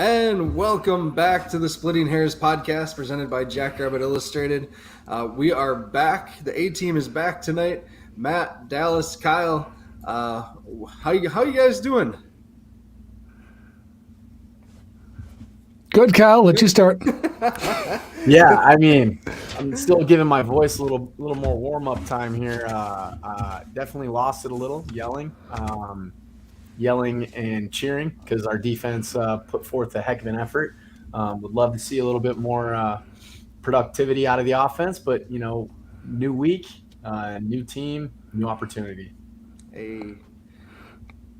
And welcome back to the Splitting Hairs podcast presented by Jackrabbit Illustrated. We are back. The A-team is back tonight. Matt, Dallas, Kyle, how you guys doing? Good, Kyle. Let you start. Yeah, I mean, I'm still giving my voice a little more warm-up time here. Definitely lost it a little, yelling and cheering because our defense put forth a heck of an effort. Would love to see a little bit more productivity out of the offense, but, new week, new team, new opportunity.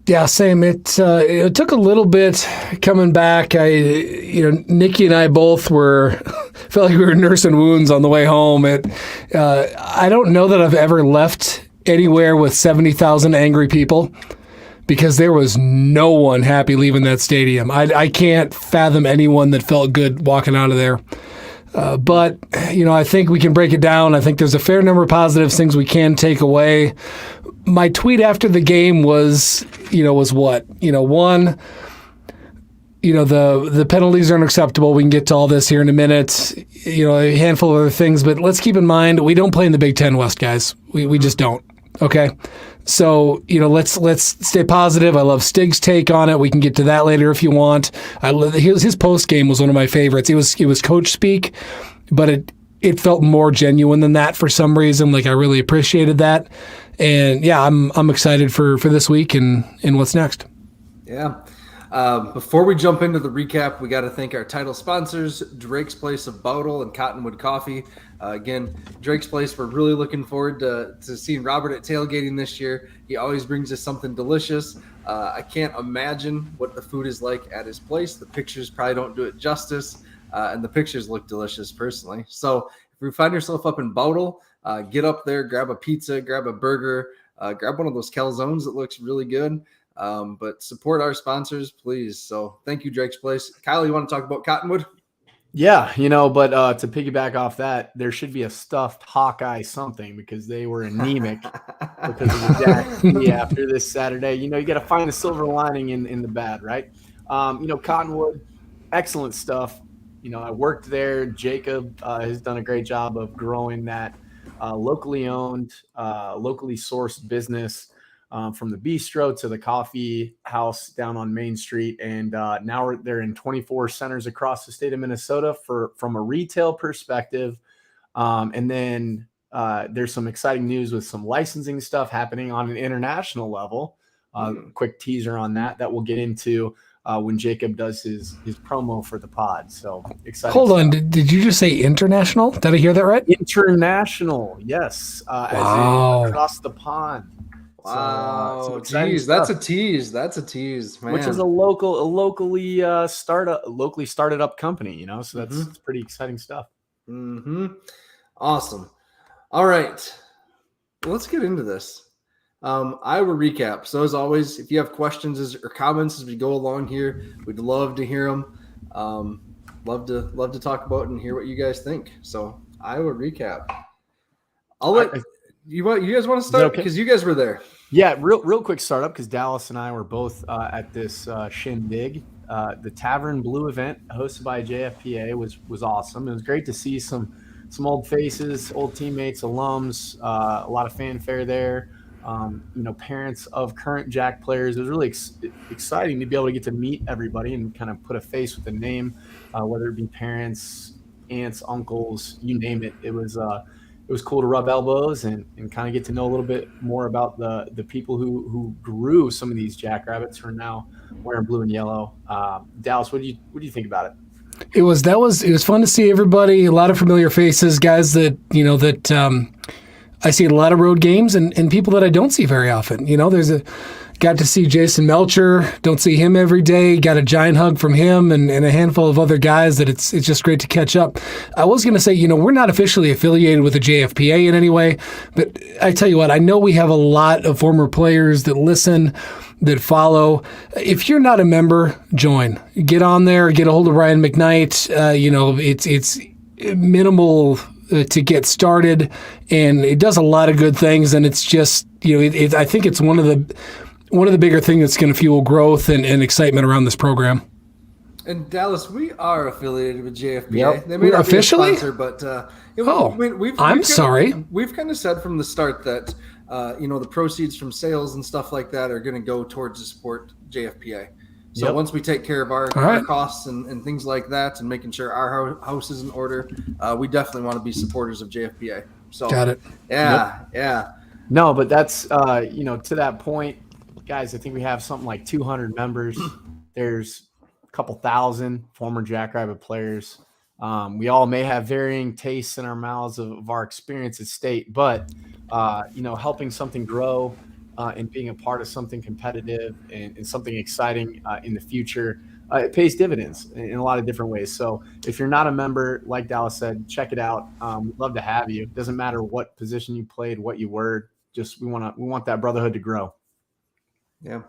Yeah, same. It took a little bit coming back. Nikki and I both felt like we were nursing wounds on the way home. I don't know that I've ever left anywhere with 70,000 angry people, because there was no one happy leaving that stadium. I can't fathom anyone that felt good walking out of there. But I think we can break it down. I think there's a fair number of positives, things we can take away. My tweet after the game was what? One, the penalties are unacceptable. We can get to all this here in a minute. A handful of other things, but let's keep in mind we don't play in the Big Ten West, guys. We just don't. Okay. So, let's stay positive. I love Stig's take on it. We can get to that later if you want. His post game was one of my favorites. It was coach speak, but it felt more genuine than that for some reason. Like, I really appreciated that. And yeah, I'm excited for this week and what's next. Yeah. Before we jump into the recap, we got to thank our title sponsors, Drake's Place of Bowdle and Cottonwood Coffee. Again, Drake's Place, we're really looking forward to seeing Robert at tailgating this year. He always brings us something delicious. I can't imagine what the food is like at his place. The pictures probably don't do it justice, and the pictures look delicious personally. So if you find yourself up in Bowdle, get up there, grab a pizza, grab a burger, grab one of those calzones that looks really good. But support our sponsors, please. So thank you, Drake's Place. Kyle, you want to talk about Cottonwood? Yeah, but to piggyback off that, there should be a stuffed Hawkeye something because they were anemic because of the Jack after this Saturday. You got to find the silver lining in the bad, right? Cottonwood, excellent stuff. I worked there. Jacob has done a great job of growing that locally owned, locally sourced business. From the bistro to the coffee house down on Main Street. And now they're in 24 centers across the state of Minnesota from a retail perspective. And then there's some exciting news with some licensing stuff happening on an international level. Quick teaser on that we'll get into when Jacob does his promo for the pod. So excited. Hold on. Did you just say international? Did I hear that right? International. Yes. Wow. As in across the pond. Wow, geez, that's a tease. That's a tease, man. Which is a locally started up company, so that's pretty exciting stuff. Mm-hmm. Awesome. All right, let's get into this. I will recap. So as always, if you have questions or comments as we go along here, we'd love to hear them. Love to talk about it and hear what you guys think. So I will recap. You guys want to start because you guys were there. Yeah, real quick startup because Dallas and I were both at this shindig. The Tavern Blue event hosted by JFPA was awesome. It was great to see some old faces, old teammates, alums, a lot of fanfare there. Parents of current Jack players. It was really exciting to be able to get to meet everybody and kind of put a face with a name, whether it be parents, aunts, uncles, you name it. It was cool to rub elbows and kind of get to know a little bit more about the people who grew some of these jackrabbits who are now wearing blue and yellow. Dallas, what do you think about it? It was fun to see everybody, a lot of familiar faces, guys that I see at a lot of road games and people that I don't see very often. Got to see Jason Melcher. Don't see him every day. Got a giant hug from him and a handful of other guys that it's just great to catch up. I was going to say, we're not officially affiliated with the JFPA in any way, but I tell you what, I know we have a lot of former players that listen, that follow. If you're not a member, join. Get on there. Get a hold of Ryan McKnight. It's minimal to get started, and it does a lot of good things. And it's just, I think it's one of the bigger things that's going to fuel growth and excitement around this program. And Dallas, we are affiliated with JFPA. Yep. They may not Officially? be a sponsor, but we've kind of said from the start that the proceeds from sales and stuff like that are going to go towards to support JFPA. So once we take care of our costs and things like that, and making sure our house is in order, we definitely want to be supporters of JFPA. So got it. Yeah. No, but that's to that point, guys. I think we have something like 200 members. There's couple thousand former Jackrabbit players. We all may have varying tastes in our mouths of our experience at state, but helping something grow and being a part of something competitive and something exciting in the future, it pays dividends in a lot of different ways. So if you're not a member, like Dallas said, check it out. We'd love to have you. It doesn't matter what position you played, what you were. Just we want that brotherhood to grow. Yeah.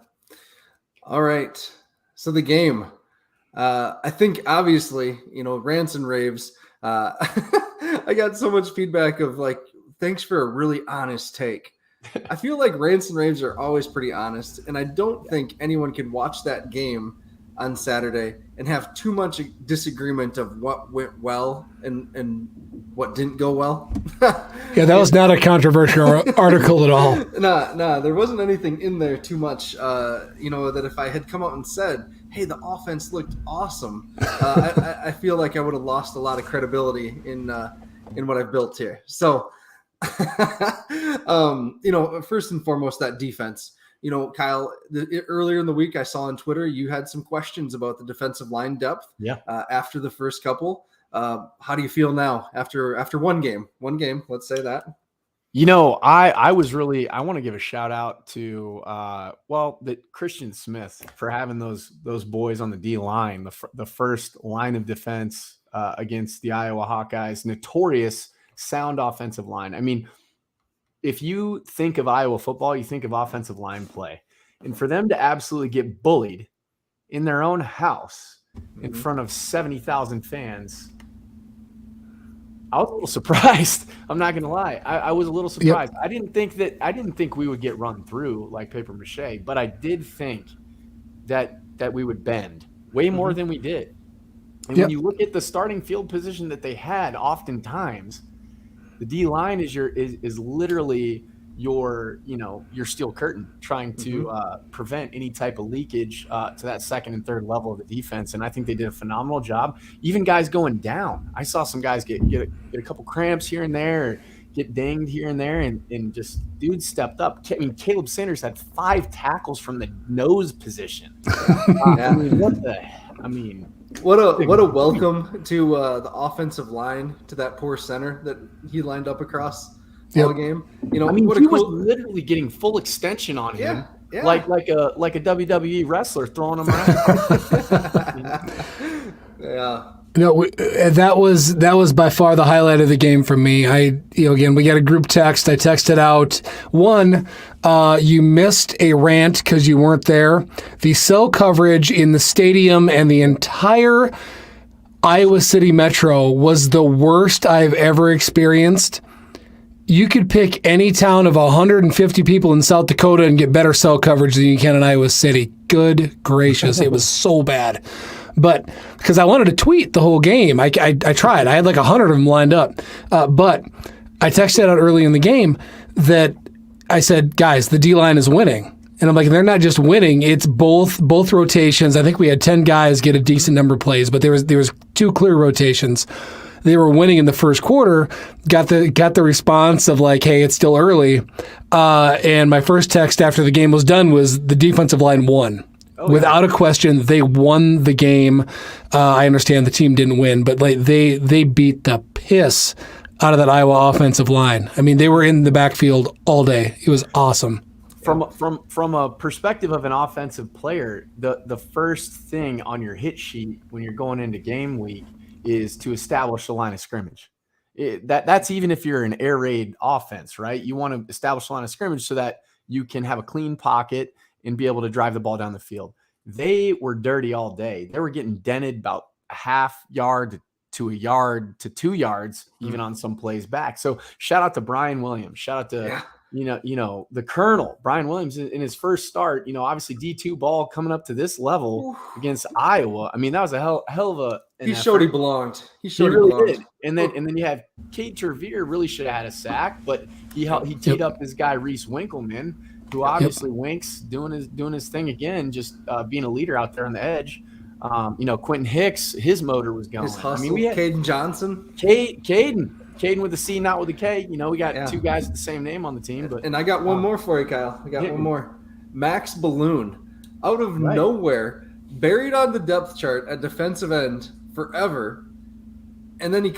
All right. So the game. I think obviously, rants and raves. I got so much feedback of like, thanks for a really honest take. I feel like rants and raves are always pretty honest, and I don't think anyone can watch that game on Saturday and have too much disagreement of what went well and what didn't go well. Yeah, that was not a controversial article at all. No, there wasn't anything in there too much, that if I had come out and said, hey, the offense looked awesome, I feel like I would have lost a lot of credibility in what I've built here. So, first and foremost, that defense. Kyle, earlier in the week, I saw on Twitter you had some questions about the defensive line depth. Yeah. After the first couple, how do you feel now after one game? Let's say that. I want to give a shout out to the Christian Smith for having those boys on the D line, the first line of defense against the Iowa Hawkeyes, notorious sound offensive line. I mean, if you think of Iowa football, you think of offensive line play. And for them to absolutely get bullied in their own house in front of 70,000 fans, I was a little surprised. I'm not going to lie. I was a little surprised. Yep. I didn't think we would get run through like paper mache, but I did think that we would bend way more than we did. And when you look at the starting field position that they had, oftentimes the D line is literally your steel curtain, trying to prevent any type of leakage to that second and third level of the defense. And I think they did a phenomenal job. Even guys going down, I saw some guys get a couple cramps here and there, or get dinged here and there, and just dudes stepped up. I mean, Caleb Sanders had 5 tackles from the nose position. What a welcome to the offensive line, to that poor center that he lined up across all game. He was literally getting full extension on him, like a WWE wrestler throwing him around. Yeah. No, that was by far the highlight of the game for me. Again, we got a group text. I texted out, one, you missed a rant because you weren't there. The cell coverage in the stadium and the entire Iowa City Metro was the worst I've ever experienced. You could pick any town of 150 people in South Dakota and get better cell coverage than you can in Iowa City. Good gracious, it was so bad. But because I wanted to tweet the whole game, I tried. I had like 100 of them lined up. But I texted out early in the game that I said, guys, the D-line is winning. And I'm like, they're not just winning, it's both rotations. I think we had 10 guys get a decent number of plays, but there was 2 clear rotations. They were winning in the first quarter, got the response of like, hey, it's still early. And my first text after the game was done was the defensive line won. Without a question, they won the game. I understand the team didn't win, but like they beat the piss out of that Iowa offensive line. I mean, they were in the backfield all day. It was awesome. From a perspective of an offensive player, the first thing on your hit sheet when you're going into game week is to establish the line of scrimmage. That's even if you're an air raid offense, right? You want to establish the line of scrimmage so that you can have a clean pocket and be able to drive the ball down the field. They were dirty all day. They were getting dented about a half yard to a yard to 2 yards, even on some plays back. So shout out to Brian Williams. Shout out to the Colonel, Brian Williams, in his first start, obviously D2 ball coming up to this level against Iowa. I mean, that was a hell of a. He showed he belonged. He really belonged. did. And then you have Cade Tervier really should have had a sack, but he teed up his guy Reese Winkleman, who obviously Winks doing his thing again, just being a leader out there on the edge. Quentin Hicks, his motor was going. His hustle. We had Caden Johnson. Caden with a C, not with a K. We got two guys with the same name on the team. And I got one more for you, Kyle. I got one more. Max Balloon, out of nowhere, buried on the depth chart at defensive end forever, and then he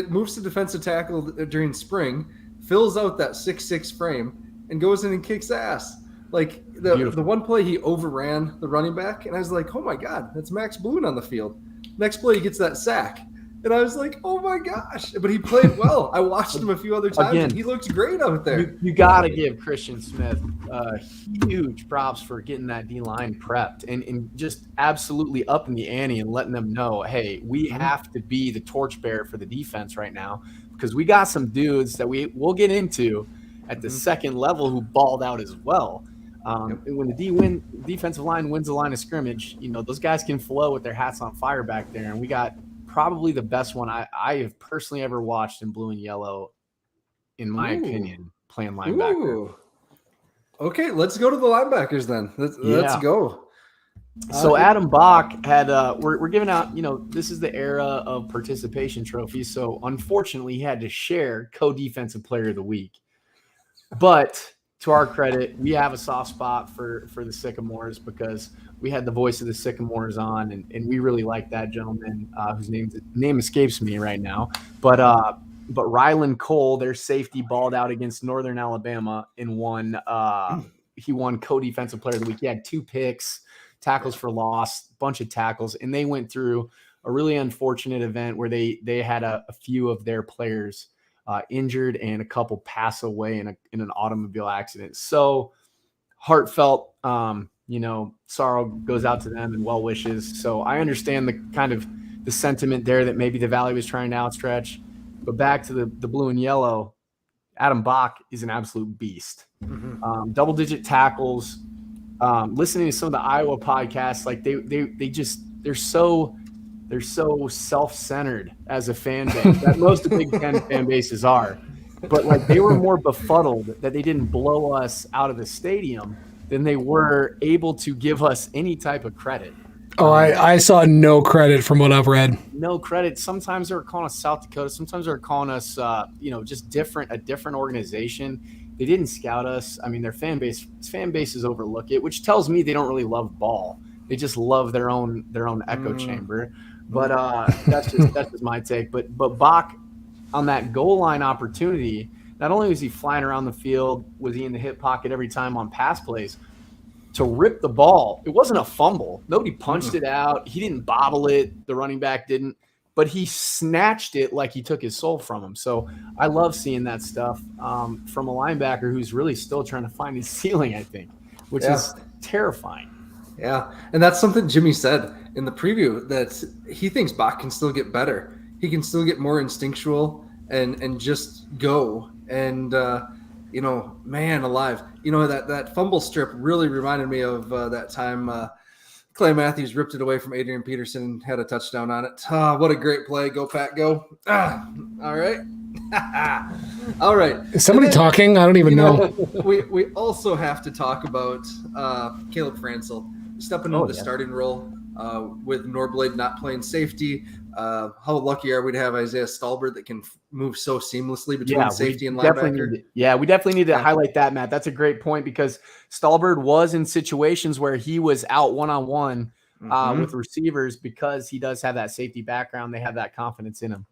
moves to defensive tackle during spring, fills out that 6'6" frame, and goes in and kicks ass. Like the one play he overran the running back, and I was like, oh my God, that's Max Balloon on the field. Next play he gets that sack. And I was like, oh my gosh. But he played well. I watched him a few other times, and he looked great out there. You got to give Christian Smith huge props for getting that D-line prepped and just absolutely upping the ante and letting them know, hey, we have to be the torchbearer for the defense right now, because we got some dudes that we'll get into at the second level who balled out as well. When the defensive line wins the line of scrimmage, those guys can flow with their hats on fire back there. And we got probably the best one I have personally ever watched in blue and yellow, in my opinion, playing linebacker. Ooh. Okay, let's go to the linebackers then. Let's go. So Adam Bach had we're giving out, this is the era of participation trophies. So unfortunately, he had to share co-defensive player of the week. But to our credit, we have a soft spot for the Sycamores, because we had the voice of the Sycamores on, and we really like that gentleman whose name escapes me right now. But Rylan Cole, their safety, balled out against Northern Alabama and won. He won co-defensive player of the week. He had 2 picks, tackles for loss, bunch of tackles, and they went through a really unfortunate event where they had a few of their players injured and a couple pass away in an automobile accident. So heartfelt, sorrow goes out to them and well wishes. So I understand the kind of the sentiment there that maybe the Valley was trying to outstretch. But back to the blue and yellow, Adam Bach is an absolute beast. Double-digit tackles. Listening to some of the Iowa podcasts, like they're so self-centered as a fan base that most of the Big Ten fan bases are. But like they were more befuddled that they didn't blow us out of the stadium than they were able to give us any type of credit. Oh, I saw no credit from what I've read. No credit. Sometimes they were calling us South Dakota. Sometimes they were calling us, just a different organization. They didn't scout us. I mean, their fan bases overlook it, which tells me they don't really love ball. They just love their own echo chamber. But that's just my take. But Bach, on that goal line opportunity, not only was he flying around the field, was he in the hip pocket every time on pass plays, to rip the ball. It wasn't a fumble. Nobody punched it out. He didn't bobble it. The running back didn't. But he snatched it like he took his soul from him. So I love seeing that stuff from a linebacker who's really still trying to find his ceiling, I think, which is terrifying. Yeah, and that's something Jimmy said in the preview, that he thinks Bach can still get better. He can still get more instinctual and just go. And, man alive. That fumble strip really reminded me of that time Clay Matthews ripped it away from Adrian Peterson and had a touchdown on it. What a great play. Go, Pat, go. All right. All right. Is somebody talking? I don't even know. We also have to talk about Caleb Franzel stepping into the starting role with Norblade not playing safety. How lucky are we to have Isaiah Stallbird that can move so seamlessly between safety and linebacker? We definitely need to highlight that, Matt. That's a great point, because Stallbird was in situations where he was out one-on-one with receivers, because he does have that safety background. They have that confidence in him.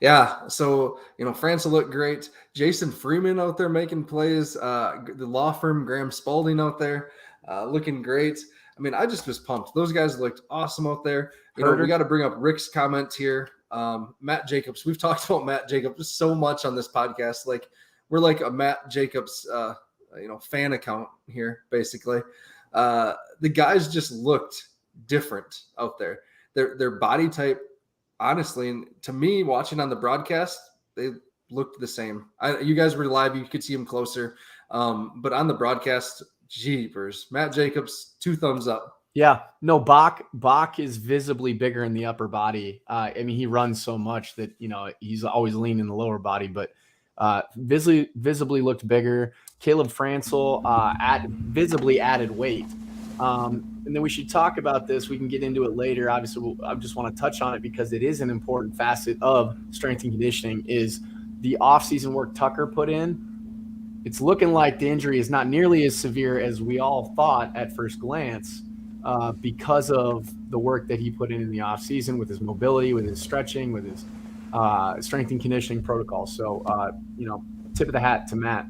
Yeah. So, Franzel looked great. Jason Freeman out there making plays. The law firm Graham Spalding out there looking great. I mean, I just was pumped. Those guys looked awesome out there. We got to bring up Rick's comment here. Matt Jacobs. We've talked about Matt Jacobs so much on this podcast. Like, we're like a Matt Jacobs, fan account here, basically. The guys just looked different out there. Their body type, honestly, and to me, watching on the broadcast, they looked the same. You guys were live. You could see him closer. But on the broadcast, jeepers, Matt Jacobs, 2 thumbs up. Yeah, no, Bach is visibly bigger in the upper body. I mean, he runs so much that, he's always lean in the lower body, but visibly looked bigger. Caleb Franzel visibly added weight. And then we should talk about this. We can get into it later. Obviously, I just want to touch on it because it is an important facet of strength and conditioning is the off-season work Tucker put in. It's looking like the injury is not nearly as severe as we all thought at first glance because of the work that he put in the off-season with his mobility, with his stretching, with his strength and conditioning protocol. So, tip of the hat to Matt.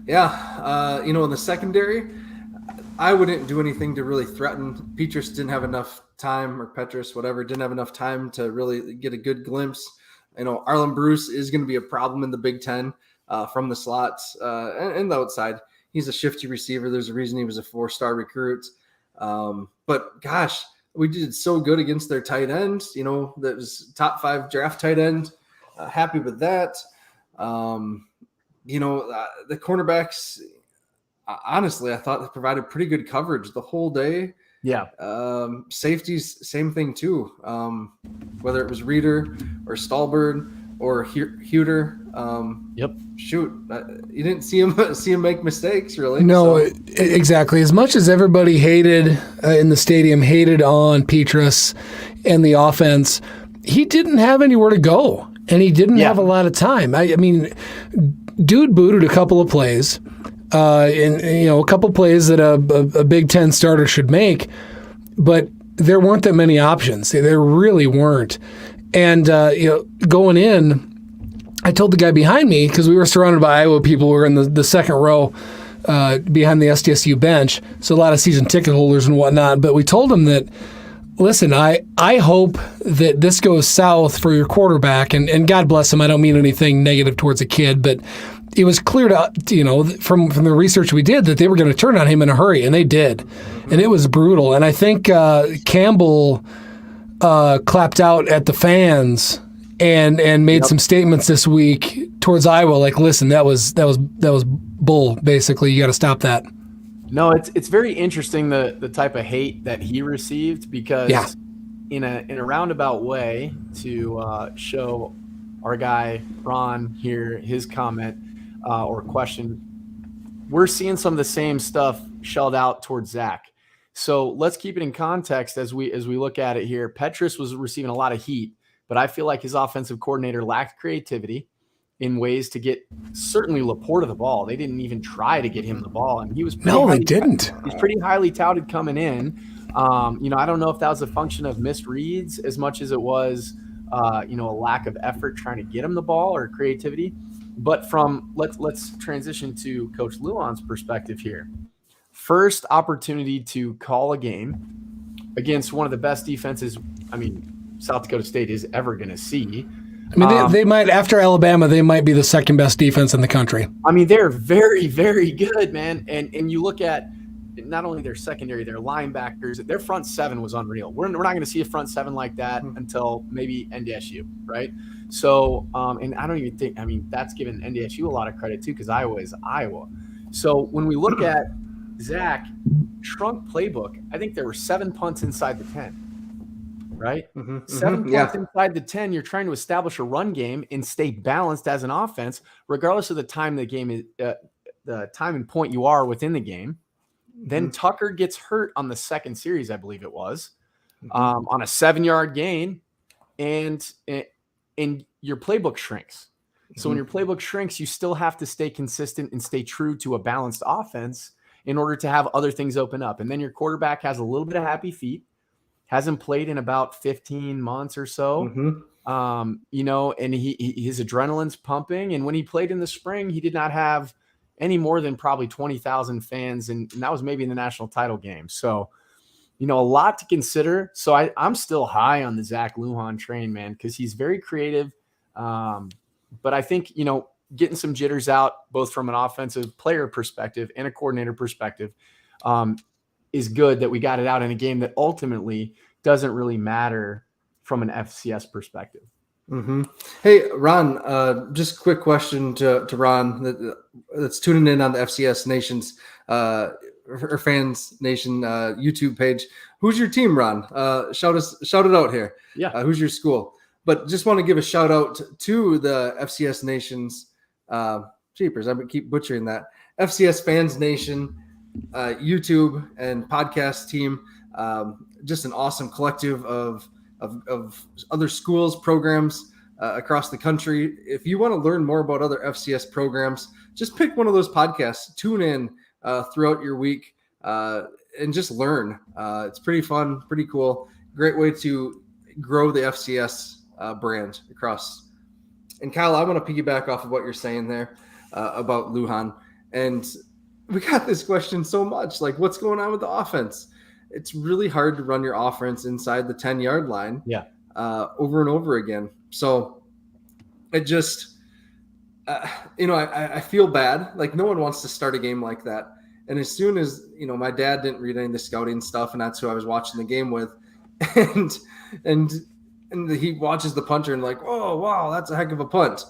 Yeah. In the secondary, I wouldn't do anything to really threaten. Petrus didn't have enough time, or Petrus, whatever, didn't have enough time to really get a good glimpse. Arlen Bruce is going to be a problem in the Big Ten from the slots and the outside. He's a shifty receiver. There's a reason he was a 4-star recruit. But gosh, we did so good against their tight end. That was top 5 draft tight end. Happy with that. The cornerbacks, honestly, I thought they provided pretty good coverage the whole day. Yeah. Safeties, same thing too. Whether it was Reeder or Stallbird or Huter. Yep. Shoot, you didn't see him make mistakes, really. No, exactly. As much as everybody hated in the stadium, hated on Petrus and the offense, he didn't have anywhere to go, and he didn't have a lot of time. I mean, dude booted a couple of plays, a couple plays that a Big Ten starter should make, but there weren't that many options. There really weren't. And going in, I told the guy behind me, because we were surrounded by Iowa people who were in the second row behind the SDSU bench, so a lot of season ticket holders and whatnot, but we told him that, listen, I hope that this goes south for your quarterback, and God bless him, I don't mean anything negative towards a kid, but it was clear from the research we did that they were going to turn on him in a hurry, and they did, and it was brutal. And I think Campbell clapped out at the fans and made some statements this week towards Iowa, like, listen, that was bull. Basically, you got to stop that. No, it's very interesting the type of hate that he received, because in a roundabout way to show our guy Ron here his comment or question, we're seeing some of the same stuff shelled out towards Zach. So let's keep it in context as we look at it here. Petrus was receiving a lot of heat, but I feel like his offensive coordinator lacked creativity in ways to get certainly Laporta the ball. They didn't even try to get him the ball, and he was they didn't. He's pretty highly touted coming in. I don't know if that was a function of missed reads as much as it was a lack of effort trying to get him the ball or creativity. But let's transition to Coach Luan's perspective here. First opportunity to call a game against one of the best defenses, South Dakota State is ever going to see. They might, after Alabama, they might be the second best defense in the country. They're very, very good, man. And you look at not only their secondary, their linebackers, their front seven was unreal. We're not going to see a front seven like that until maybe NDSU, right? So, and I don't even think, that's given NDSU a lot of credit too, because Iowa is Iowa. So when we look at Zach, shrunk playbook, I think there were 7 punts inside the 10, right? 7 punts inside the 10. You're trying to establish a run game and stay balanced as an offense, regardless of the time the game is, the time and point you are within the game. Then Tucker gets hurt on the second series, I believe it was, on a 7-yard gain, and your playbook shrinks. So when your playbook shrinks, you still have to stay consistent and stay true to a balanced offense in order to have other things open up. And then your quarterback has a little bit of happy feet, hasn't played in about 15 months or so, and his adrenaline's pumping. And when he played in the spring, he did not have any more than probably 20,000 fans. And that was maybe in the national title game. So, a lot to consider. So I'm still high on the Zach Lujan train, man, because he's very creative. But I think, getting some jitters out, both from an offensive player perspective and a coordinator perspective, is good that we got it out in a game that ultimately doesn't really matter from an FCS perspective. Mm-hmm. Hey, Ron, just quick question to Ron that's tuning in on the FCS Nation's or Fans Nation YouTube page. Who's your team, Ron? Shout it out here. Yeah. Who's your school? But just want to give a shout out to the FCS Nation's Jeepers. I keep butchering that. FCS Fans Nation YouTube and podcast team. Just an awesome collective of other schools, programs across the country. If you want to learn more about other FCS programs, just pick one of those podcasts, tune in throughout your week, and just learn. It's pretty fun, pretty cool. Great way to grow the FCS brand across. And Kyle, I want to piggyback off of what you're saying there about Lujan. And we got this question so much, like what's going on with the offense? It's really hard to run your offense inside the 10-yard line over and over again. So it just, I feel bad. Like no one wants to start a game like that. And as soon as, my dad didn't read any of the scouting stuff, and that's who I was watching the game with. And he watches the punter and like, oh, wow, that's a heck of a punt.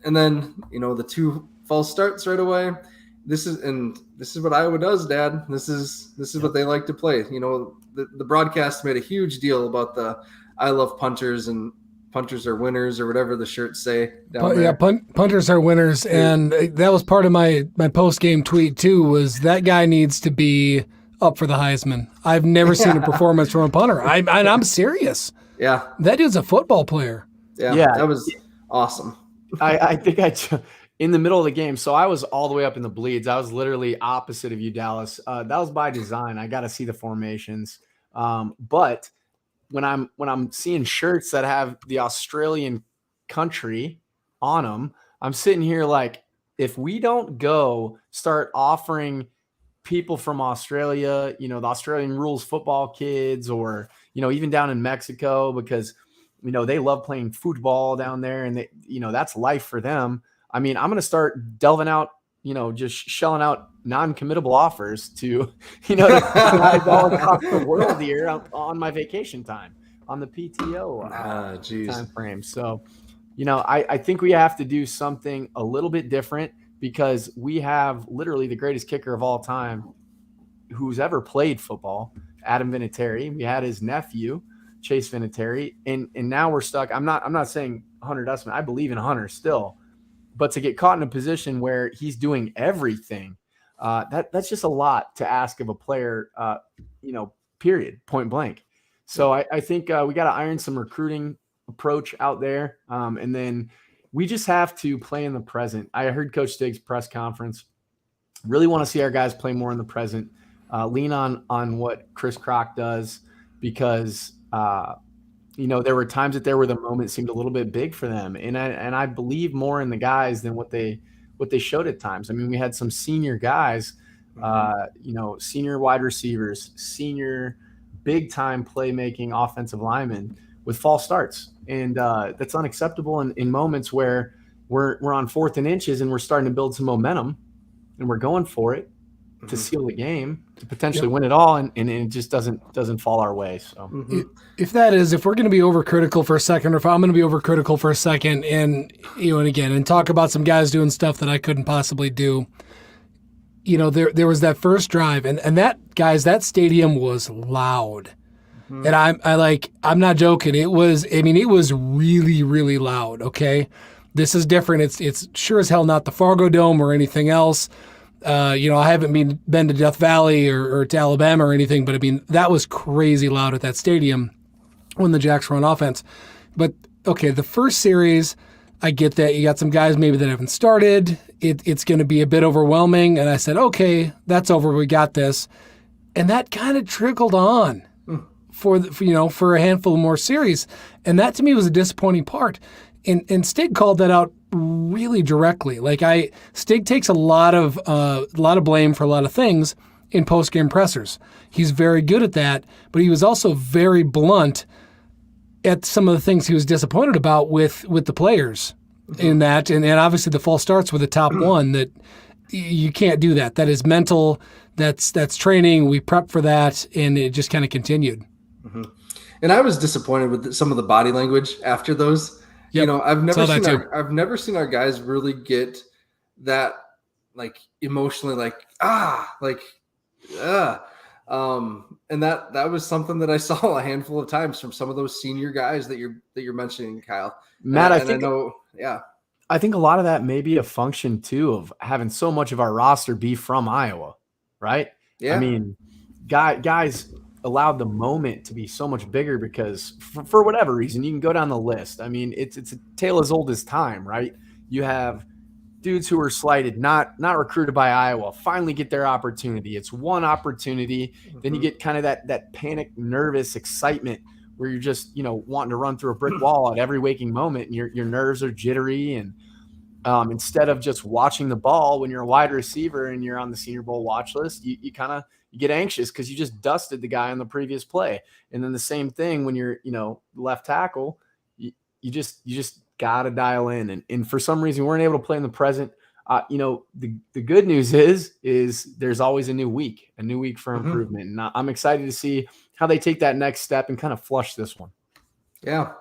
And then, the 2 false starts right away. This is what Iowa does, Dad. This is what they like to play. The broadcast made a huge deal about the I love punters and punters are winners or whatever the shirts say down there. Yeah, punters are winners, and that was part of my post game tweet too. Was that guy needs to be up for the Heisman? I've never seen a performance from a punter. I'm serious. Yeah, that dude's a football player. Yeah, that was awesome. I think in the middle of the game. So I was all the way up in the bleeds. I was literally opposite of you, Dallas. That was by design. I got to see the formations. But when I'm seeing shirts that have the Australian country on them, I'm sitting here like, if we don't go start offering people from Australia, the Australian rules football kids, or, even down in Mexico, because, they love playing football down there and they, that's life for them. I mean, I'm going to start delving out, just shelling out non-committable offers to, to guys all across the world here on my vacation time, on the PTO time frame. So, I think we have to do something a little bit different, because we have literally the greatest kicker of all time who's ever played football, Adam Vinatieri. We had his nephew, Chase Vinatieri, and now we're stuck. I'm not saying Hunter Dustman. I believe in Hunter still. But to get caught in a position where he's doing everything, that's just a lot to ask of a player, period, point blank. So I think we got to iron some recruiting approach out there. And then we just have to play in the present. I heard Coach Stig's press conference. Really want to see our guys play more in the present, lean on what Chris Crock does, because there were times that the moment seemed a little bit big for them. And I believe more in the guys than what they showed at times. I mean, we had some senior guys, senior wide receivers, senior big time playmaking offensive linemen with false starts. And that's unacceptable in moments where we're on 4th and inches and we're starting to build some momentum and we're going for it to seal the game, to potentially win it all, and it just doesn't fall our way. So if we're going to be overcritical for a second, or if I'm going to be overcritical for a second, and and talk about some guys doing stuff that I couldn't possibly do, there was that first drive, and that stadium was loud. And I'm not joking. It was really, really loud. Okay. This is different. It's sure as hell not the Fargo Dome or anything else. I haven't been to Death Valley or to Alabama or anything, but that was crazy loud at that stadium when the Jacks were on offense. But okay, the first series, I get that you got some guys maybe that haven't started. It's going to be a bit overwhelming. And I said, okay, that's over. We got this. And that kind of trickled on for a handful of more series. And that to me was a disappointing part. And Stig called that out really directly. Stig takes a lot of blame for a lot of things in post-game pressers. He's very good at that, but he was also very blunt at some of the things he was disappointed about with the players in that. And obviously the false starts were the top one. That you can't do that. That is mental. That's training. We prepped for that, and it just kind of continued. Mm-hmm. And I was disappointed with some of the body language after those. Yep. I've never Saw that too. I've never seen our guys really get that like emotionally and that was something that I saw a handful of times from some of those senior guys that you're mentioning, Kyle. Matt, I think a lot of that may be a function too of having so much of our roster be from Iowa, right? Yeah. I mean, guys allowed the moment to be so much bigger because for whatever reason, you can go down the list. I mean, it's a tale as old as time, right? You have dudes who were slighted, not recruited by Iowa, finally get their opportunity. It's one opportunity. Then you get kind of that panic, nervous excitement where you're just, wanting to run through a brick wall at every waking moment, and your nerves are jittery. And instead of just watching the ball when you're a wide receiver and you're on the Senior Bowl watch list, you get anxious because you just dusted the guy on the previous play. And then the same thing when you're, left tackle, you just got to dial in. And for some reason, we weren't able to play in the present. The good news is there's always a new week for improvement. And I'm excited to see how they take that next step and kind of flush this one. Yeah.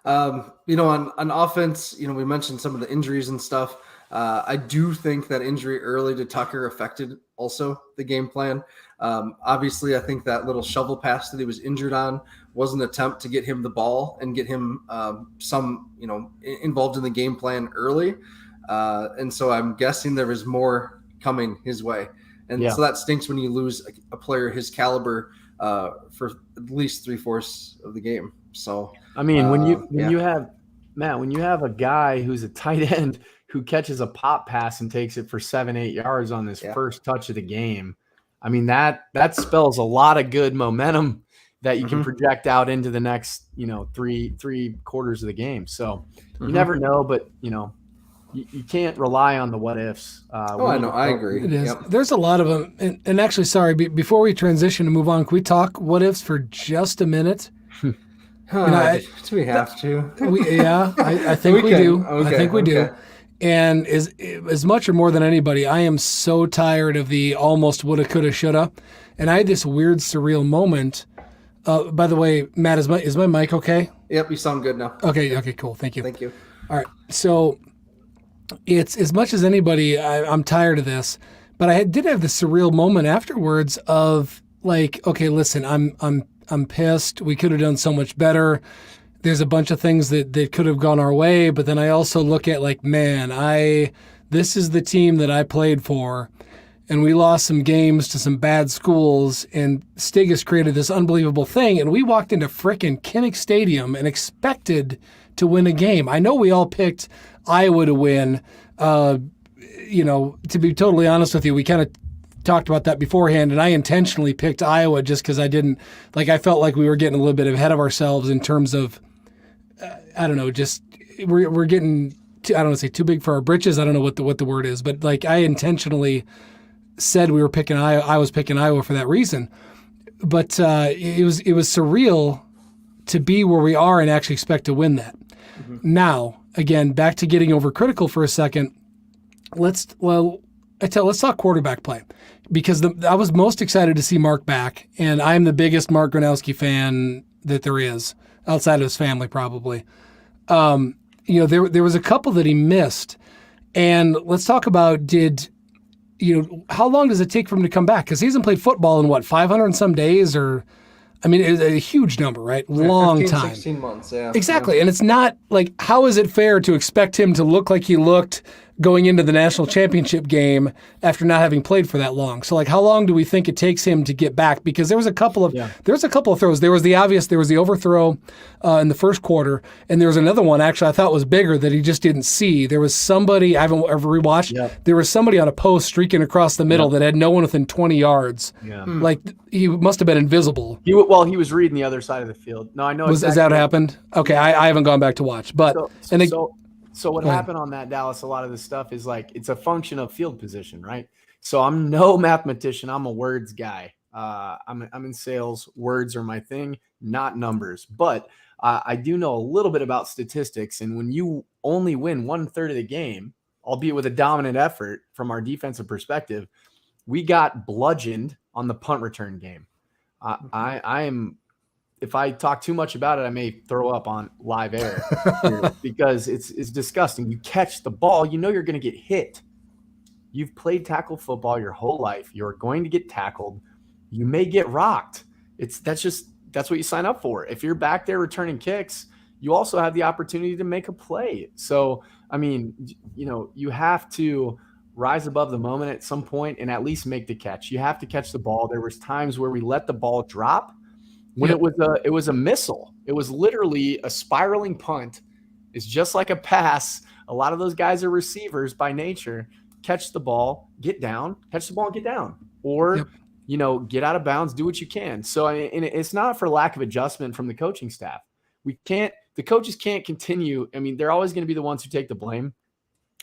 On offense, we mentioned some of the injuries and stuff. I do think that injury early to Tucker affected also the game plan. Obviously, I think that little shovel pass that he was injured on was an attempt to get him the ball and get him involved in the game plan early. And so I'm guessing there was more coming his way. And so that stinks when you lose a player his caliber for at least 3/4 of the game. So, I mean, when you have a guy who's a tight end who catches a pop pass and takes it for 7-8 yards on his first touch of the game, I mean, that spells a lot of good momentum that you can project out into the next, three quarters of the game. So you never know, but you can't rely on the what ifs. I know. I agree. It is. Yep. There's a lot of them. And actually, sorry, before we transition and move on, can we talk what ifs for just a minute? Do we have to? I think we do. Okay, I think we do. And as much or more than anybody, I am so tired of the almost woulda, coulda, shoulda. And I had this weird, surreal moment. By the way, Matt, is my mic okay? Yep, you sound good now. Okay, cool. Thank you. Thank you. All right. So it's as much as anybody, I'm tired of this. But I did have this surreal moment afterwards of like, okay, listen, I'm pissed. We could have done so much better. There's a bunch of things that could have gone our way, but then I also look at like, man, this is the team that I played for, and we lost some games to some bad schools, and Stig has created this unbelievable thing, and we walked into frickin' Kinnick Stadium and expected to win a game. I know we all picked Iowa to win. To be totally honest with you, we kind of talked about that beforehand, and I intentionally picked Iowa just because I felt like we were getting a little bit ahead of ourselves in terms of, I don't know, just we're getting, I don't want to say too big for our britches. I don't know what the word is, but like I intentionally said we were picking Iowa. I was picking Iowa for that reason, but it was surreal to be where we are and actually expect to win that. Mm-hmm. Now, again, back to getting overcritical for a second. Let's talk quarterback play, because I was most excited to see Mark back, and I'm the biggest Mark Gronowski fan that there is outside of his family, probably. There was a couple that he missed, and let's talk about how long does it take for him to come back? Because he hasn't played football in 500 and some days, or I mean, it's a huge number, right? Long 15, time. 16 months, yeah. Exactly, yeah. And it's not like, how is it fair to expect him to look like he looked going into the national championship game after not having played for that long? So, like, how long do we think it takes him to get back? Because there was a couple of throws. There was the overthrow in the first quarter, and there was another one actually I thought was bigger that he just didn't see. There was somebody, I haven't ever rewatched. Yep. There was somebody on a post streaking across the middle that had no one within 20 yards. Yeah. Like, he must have been invisible. He was reading the other side of the field. No, I know. Is that what happened? Okay, I haven't gone back to watch, but So what happened on that, Dallas, a lot of this stuff is like, it's a function of field position, right? So I'm no mathematician. I'm a words guy. I'm in sales. Words are my thing, not numbers. But I do know a little bit about statistics. And when you only win 1/3 of the game, albeit with a dominant effort from our defensive perspective, we got bludgeoned on the punt return game. I am if I talk too much about it, I may throw up on live air here, because it's disgusting. You catch the ball, you know you're going to get hit. You've played tackle football your whole life. You're going to get tackled. You may get rocked. That's what you sign up for. If you're back there returning kicks, you also have the opportunity to make a play. So, I mean, you have to rise above the moment at some point and at least make the catch. You have to catch the ball. There was times where we let the ball drop when it was a missile. It was literally a spiraling punt. It's just like a pass. A lot of those guys are receivers by nature. Catch the ball, get down, catch the ball and get down. Or, get out of bounds, do what you can. So, and it's not for lack of adjustment from the coaching staff. The coaches can't continue. I mean, they're always going to be the ones who take the blame.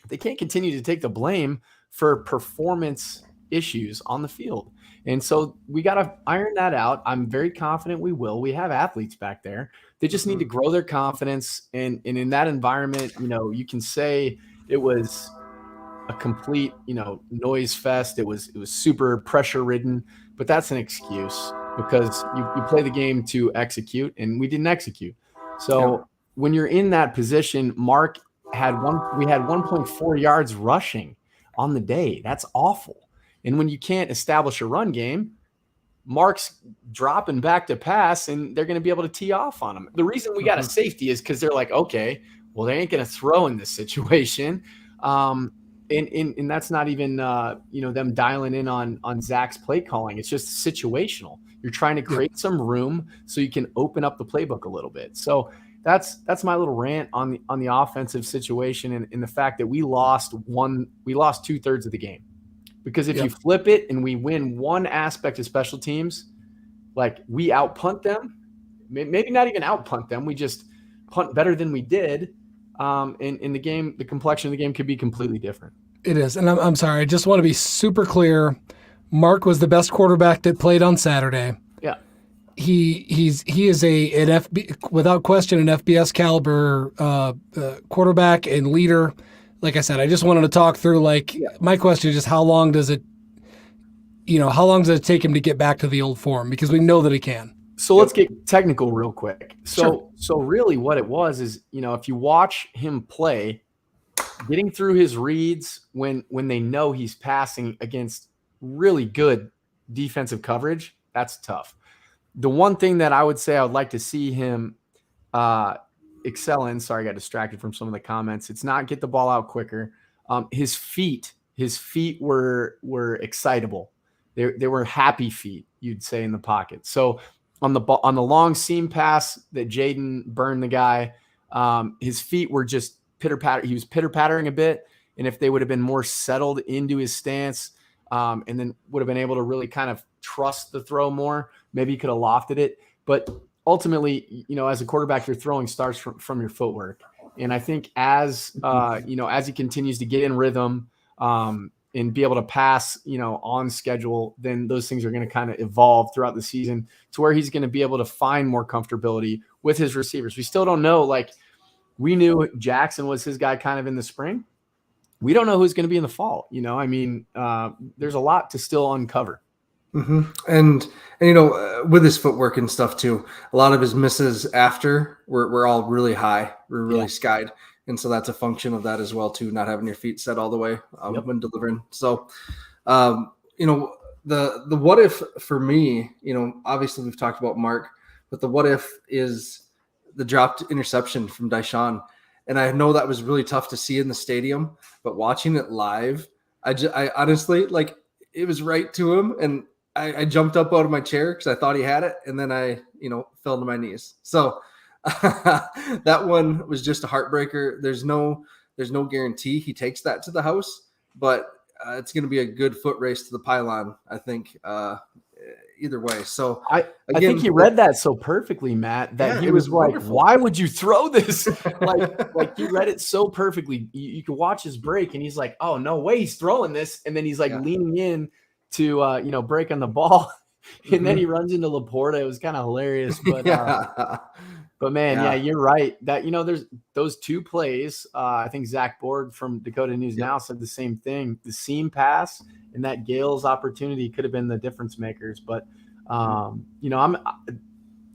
They can't continue to take the blame for performance issues on the field. And so we got to iron that out. I'm very confident we will. We have athletes back there. They just need to grow their confidence. And in that environment, you can say it was a complete, noise fest. It was super pressure ridden, but that's an excuse because you play the game to execute, and we didn't execute. So when you're in that position, Mark we had 1.4 yards rushing on the day. That's awful. And when you can't establish a run game, Mark's dropping back to pass, and they're going to be able to tee off on him. The reason we got a safety is because they're like, okay, well, they ain't going to throw in this situation. And that's not even, them dialing in on Zach's play calling. It's just situational. You're trying to create some room so you can open up the playbook a little bit. So that's my little rant on the offensive situation and the fact that we lost 2/3 of the game. Because if you flip it and we win one aspect of special teams, like we out-punt them, maybe not even out-punt them, we just punt better than we did, in the game, the complexion of the game could be completely different. It is. And I'm sorry, I just want to be super clear. Mark was the best quarterback that played on Saturday. Yeah. He is without question an FBS caliber quarterback and leader. Like I said, I just wanted to talk through my question is just how long does it take him to get back to the old form? Because we know that he can. So let's get technical real quick. So really what it was is, if you watch him play, getting through his reads when they know he's passing against really good defensive coverage, that's tough. The one thing that I would say I would like to see him excel in, sorry, I got distracted from some of the comments. It's not get the ball out quicker. His feet were excitable. They were happy feet, you'd say, in the pocket. So on the long seam pass that Jaden burned the guy, his feet were just pitter-patter. He was pitter-pattering a bit, and if they would have been more settled into his stance, and then would have been able to really kind of trust the throw more, maybe he could have lofted it. But ultimately, as a quarterback, your throwing starts from your footwork. And I think as he continues to get in rhythm, and be able to pass, on schedule, then those things are going to kind of evolve throughout the season to where he's going to be able to find more comfortability with his receivers. We still don't know, we knew Jackson was his guy kind of in the spring. We don't know who's going to be in the fall. There's a lot to still uncover. Mm-hmm. And with his footwork and stuff too, a lot of his misses after were all really high. We're really skied. And so that's a function of that as well too, not having your feet set all the way when delivering. So, the what if for me, obviously we've talked about Mark, but the what if is the dropped interception from Deshaun. And I know that was really tough to see in the stadium, but watching it live, I honestly, it was right to him. And I jumped up out of my chair because I thought he had it. And then I, fell to my knees. So that one was just a heartbreaker. There's no guarantee he takes that to the house, but it's going to be a good foot race to the pylon, I think, either way. So I think he read that so perfectly, Matt, that he was like, wonderful. Why would you throw this? like he read it so perfectly. You can watch his break and he's like, oh, no way he's throwing this. And then he's leaning in to, break on the ball. And then he runs into Laporta. It was kind of hilarious, but but man, you're right. That there's those two plays. I think Zach Borg from Dakota News Now said the same thing. The seam pass and that Gale's opportunity could have been the difference makers. But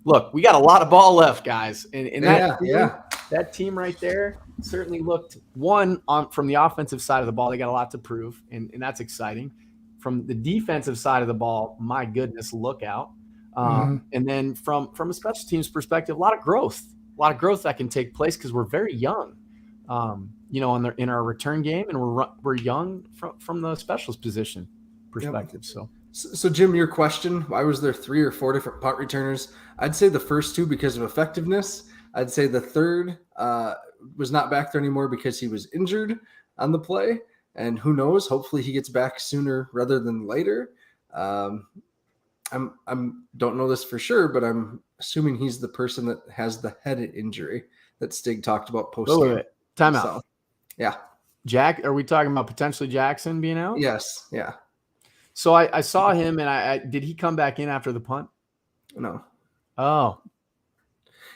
look, we got a lot of ball left, guys. And Yeah. that team right there certainly looked from the offensive side of the ball. They got a lot to prove, and that's exciting. From the defensive side of the ball, my goodness, look out. And then from a special teams perspective, a lot of growth that can take place because we're very young, in our return game, and we're young from the specials position perspective. Yep. So Jim, your question, why was there 3 or 4 different punt returners? I'd say the first 2 because of effectiveness. I'd say the third was not back there anymore because he was injured on the play. And who knows, hopefully he gets back sooner rather than later. I'm don't know this for sure, but I'm assuming he's the person that has the head injury that Stig talked about post game. Wait. Time out. So, yeah. Jack, are we talking about potentially Jackson being out? Yes. Yeah. So I saw him, and did he come back in after the punt? No. Oh.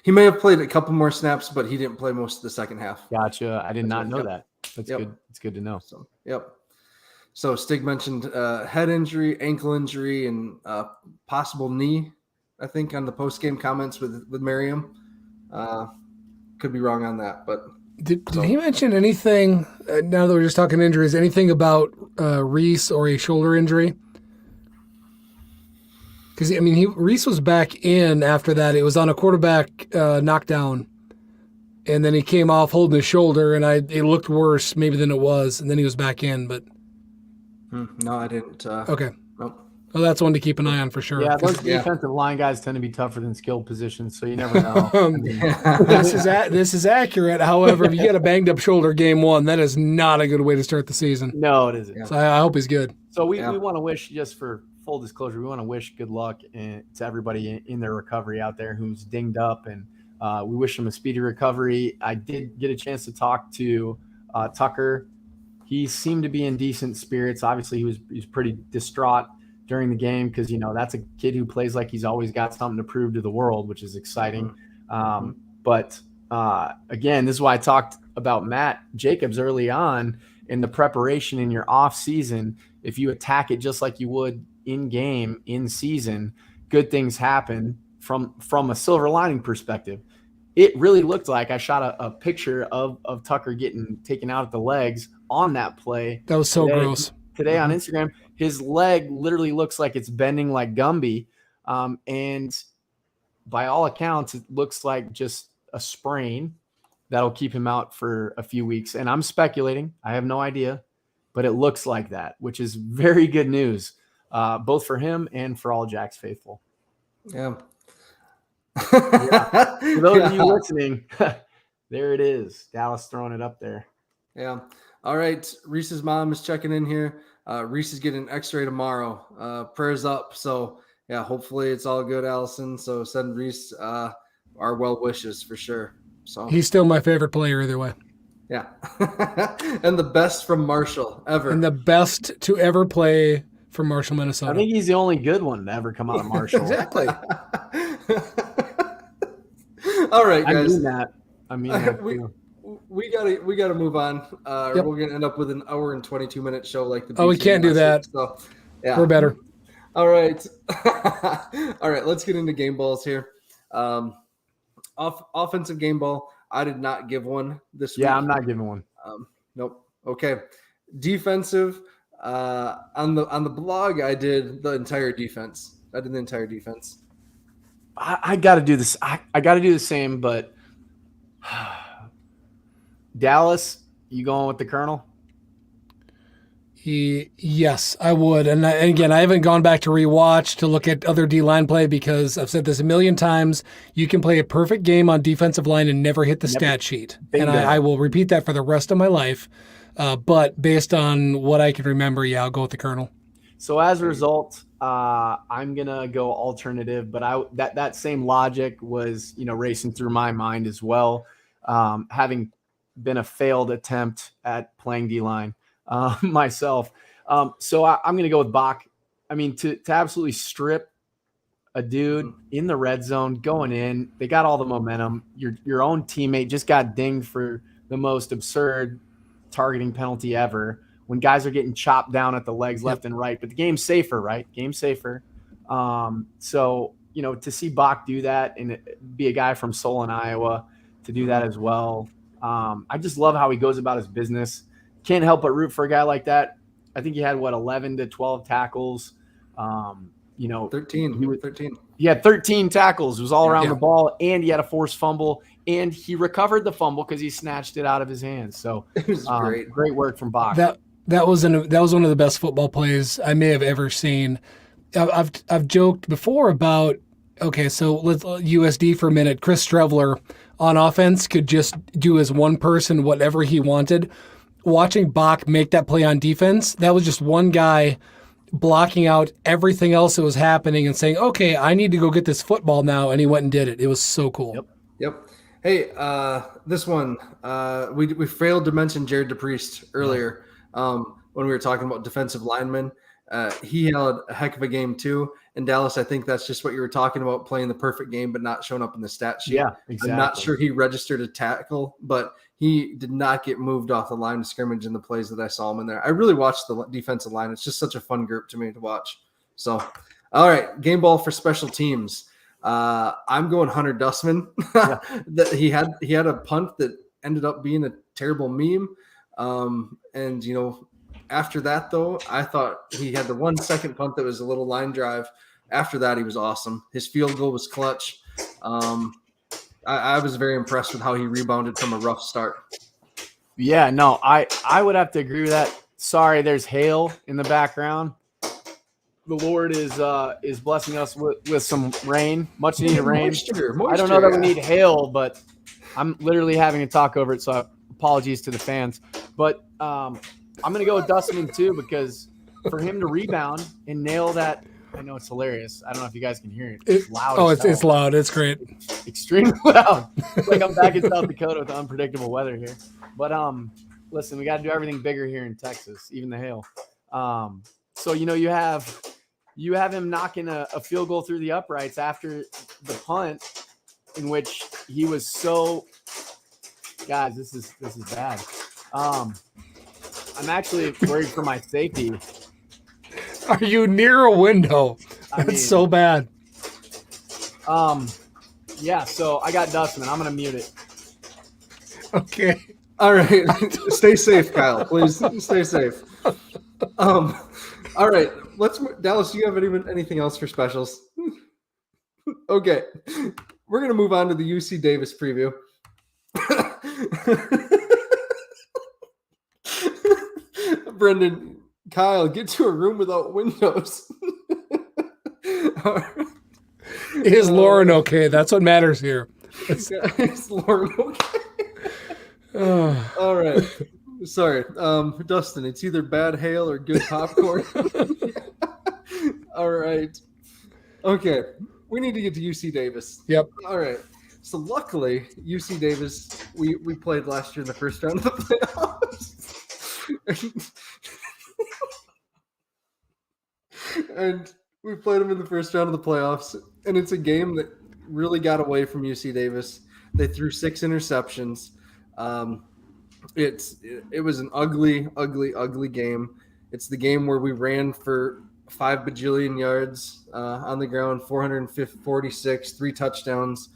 He may have played a couple more snaps, but he didn't play most of the second half. Gotcha. I did not know that. That's good. It's good to know. So Stig mentioned head injury, ankle injury, and possible knee, I think, on the post-game comments with Merriam. Could be wrong on that, but did he mention anything? Now that we're just talking injuries, anything about Reese or a shoulder injury? Because Reese was back in after that. It was on a quarterback knockdown, and then he came off holding his shoulder, and it looked worse maybe than it was, and then he was back in. But no, I didn't. Okay. Nope. Well, that's one to keep an eye on for sure. Yeah, those defensive line guys tend to be tougher than skilled positions, so you never know. This is accurate. However, if you get a banged up shoulder game 1, that is not a good way to start the season. No, it isn't. So I hope he's good. So we want to wish, just for full disclosure, we want to wish good luck to everybody in their recovery out there who's dinged up, and we wish them a speedy recovery. I did get a chance to talk to Tucker. He seemed to be in decent spirits. Obviously, he was pretty distraught during the game because, that's a kid who plays like he's always got something to prove to the world, which is exciting. But again, this is why I talked about Matt Jacobs early on in the preparation in your off season. If you attack it just like you would in game, in season, good things happen from a silver lining perspective. It really looked like I shot a picture of Tucker getting taken out at the legs on that play. That was so gross. Today on Instagram, his leg literally looks like it's bending like Gumby. And by all accounts, it looks like just a sprain that'll keep him out for a few weeks. And I'm speculating. I have no idea. But it looks like that, which is very good news, both for him and for all Jack's faithful. Yeah. For those of you listening, there it is. Dallas throwing it up there. Yeah. All right. Reese's mom is checking in here. Reese is getting an x-ray tomorrow. Prayers up. So, yeah, hopefully it's all good, Allison. So send Reese our well wishes for sure. So he's still my favorite player either way. Yeah. And the best from Marshall ever. And the best to ever play for Marshall, Minnesota. I think he's the only good one to ever come out of Marshall. Exactly. All right, guys. I mean that. We gotta move on. We're gonna end up with an hour and 22-minute show like the. We can't do that. So, yeah, we're better. All right, all right. Let's get into game balls here. Offensive game ball. I did not give one this week. Yeah, I'm not giving one. Nope. Okay. Defensive. On the blog, I did the entire defense. I got to do this. I got to do the same, but Dallas, you going with the Colonel? Yes, I would. And again, I haven't gone back to rewatch to look at other D-line play because I've said this a million times. You can play a perfect game on defensive line and never hit the stat sheet. And I will repeat that for the rest of my life. But based on what I can remember, I'll go with the Colonel. So as a result, I'm going to go alternative, but that same logic was, racing through my mind as well. Having been a failed attempt at playing D-line myself. So I'm going to go with Bach. I mean, to absolutely strip a dude in the red zone going in, they got all the momentum. Your own teammate just got dinged for the most absurd targeting penalty ever when guys are getting chopped down at the legs left and right, but the game's safer, right? Game's safer. So to see Bach do that and be a guy from Solon, Iowa, to do that as well. I just love how he goes about his business. Can't help but root for a guy like that. I think he had 11 to 12 tackles. 13. He had 13 tackles. It was all around the ball, and he had a forced fumble, and he recovered the fumble because he snatched it out of his hands. So it was great work from Bach. That was one of the best football plays I may have ever seen. I've joked before about, okay, so let's USD for a minute. Chris Streveler on offense could just do as one person whatever he wanted. Watching Bach make that play on defense, that was just one guy blocking out everything else that was happening and saying, okay, I need to go get this football now. And he went and did it. It was so cool. Yep. Hey, this one, we failed to mention Jared DePriest earlier when we were talking about defensive linemen. He had a heck of a game too. In Dallas, I think that's just what you were talking about, playing the perfect game but not showing up in the stat sheet. Yeah, exactly. I'm not sure he registered a tackle, but he did not get moved off the line of scrimmage in the plays that I saw him in there. I really watched the defensive line. It's just such a fun group to me to watch. So, all right, game ball for special teams. I'm going Hunter Dustman. That he had a punt that ended up being a terrible meme. And after that, though, I thought he had the 1 second punt that was a little line drive. After that, he was awesome. His field goal was clutch. I was very impressed with how he rebounded from a rough start. Yeah, no, I would have to agree with that. Sorry, there's hail in the background. The Lord is blessing us with some rain, much needed rain. Moisture, I don't know that we need hail, but I'm literally having to talk over it, so apologies to the fans. But I'm going to go with Dustman too, because for him to rebound and nail that, I know it's hilarious. I don't know if you guys can hear it. It's loud. Oh, it's loud. It's great. Extremely loud. It's like I'm back in South Dakota with the unpredictable weather here. But listen, we got to do everything bigger here in Texas, even the hail. So you have him knocking a field goal through the uprights after the punt, in which he was so. Guys, this is bad. I'm actually worried for my safety. Are you near a window? That's so bad. Yeah, so I got Dustman. I'm going to mute it. Okay. All right. Stay safe, Kyle. Please stay safe. All right. Dallas, do you have anything else for specials? Okay. We're going to move on to the UC Davis preview. Brendan, Kyle, get to a room without windows. Is Lauren okay? That's what matters here. Is Lauren okay? All right. Sorry. Dustin, it's either bad hail or good popcorn. All right. Okay. We need to get to UC Davis. Yep. All right. So luckily, UC Davis, we played last year in the first round of the playoffs. And we played them in the first round of the playoffs. And it's a game that really got away from UC Davis. They threw 6 interceptions. It was an ugly, ugly, ugly game. It's the game where we ran for 5 bajillion yards on the ground, 446, 3 touchdowns.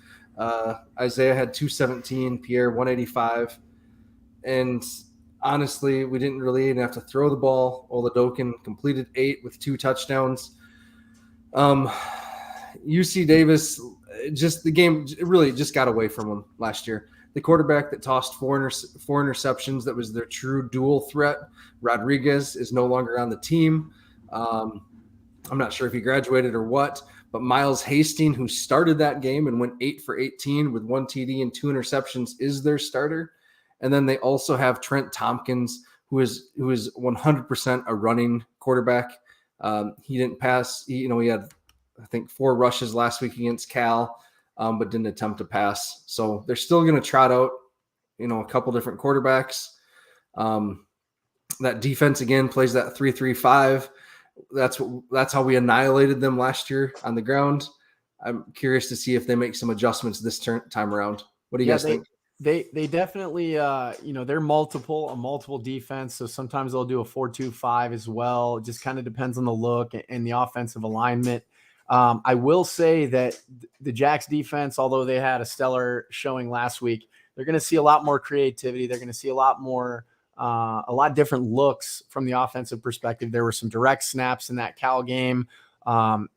Isaiah had 217, Pierre 185. And honestly, we didn't really even have to throw the ball. Oladokin completed 8 with 2 touchdowns. UC Davis, the game really just got away from them last year. The quarterback that tossed 4 interceptions, that was their true dual threat, Rodriguez, is no longer on the team. I'm not sure if he graduated or what, but Miles Hastings, who started that game and went 8 for 18 with 1 TD and 2 interceptions, is their starter. And then they also have Trent Tompkins, who is 100% a running quarterback. He didn't pass. He had, I think, 4 rushes last week against Cal, but didn't attempt to pass. So they're still going to trot out, a couple different quarterbacks. That defense again plays that 3-3-5. That's how we annihilated them last year on the ground. I'm curious to see if they make some adjustments this time around. What do you guys think? They definitely, they're a multiple defense. So sometimes they'll do a 4-2-5 as well. It just kind of depends on the look and the offensive alignment. I will say that the Jacks defense, although they had a stellar showing last week, they're going to see a lot more creativity. They're going to see a lot different looks from the offensive perspective. There were some direct snaps in that Cal game.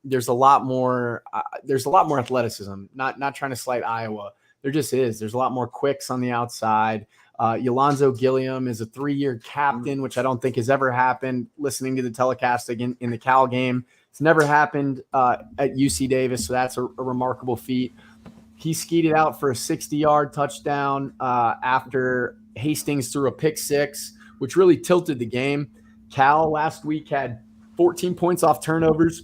There's a lot more athleticism. Not trying to slight Iowa. There just is. There's a lot more quicks on the outside. Yolonzo Gilliam is a 3-year captain, which I don't think has ever happened. Listening to the telecast again in the Cal game, it's never happened at UC Davis, so that's a remarkable feat. He skied it out for a 60-yard touchdown after Hastings threw a pick six, which really tilted the game. Cal last week had 14 points off turnovers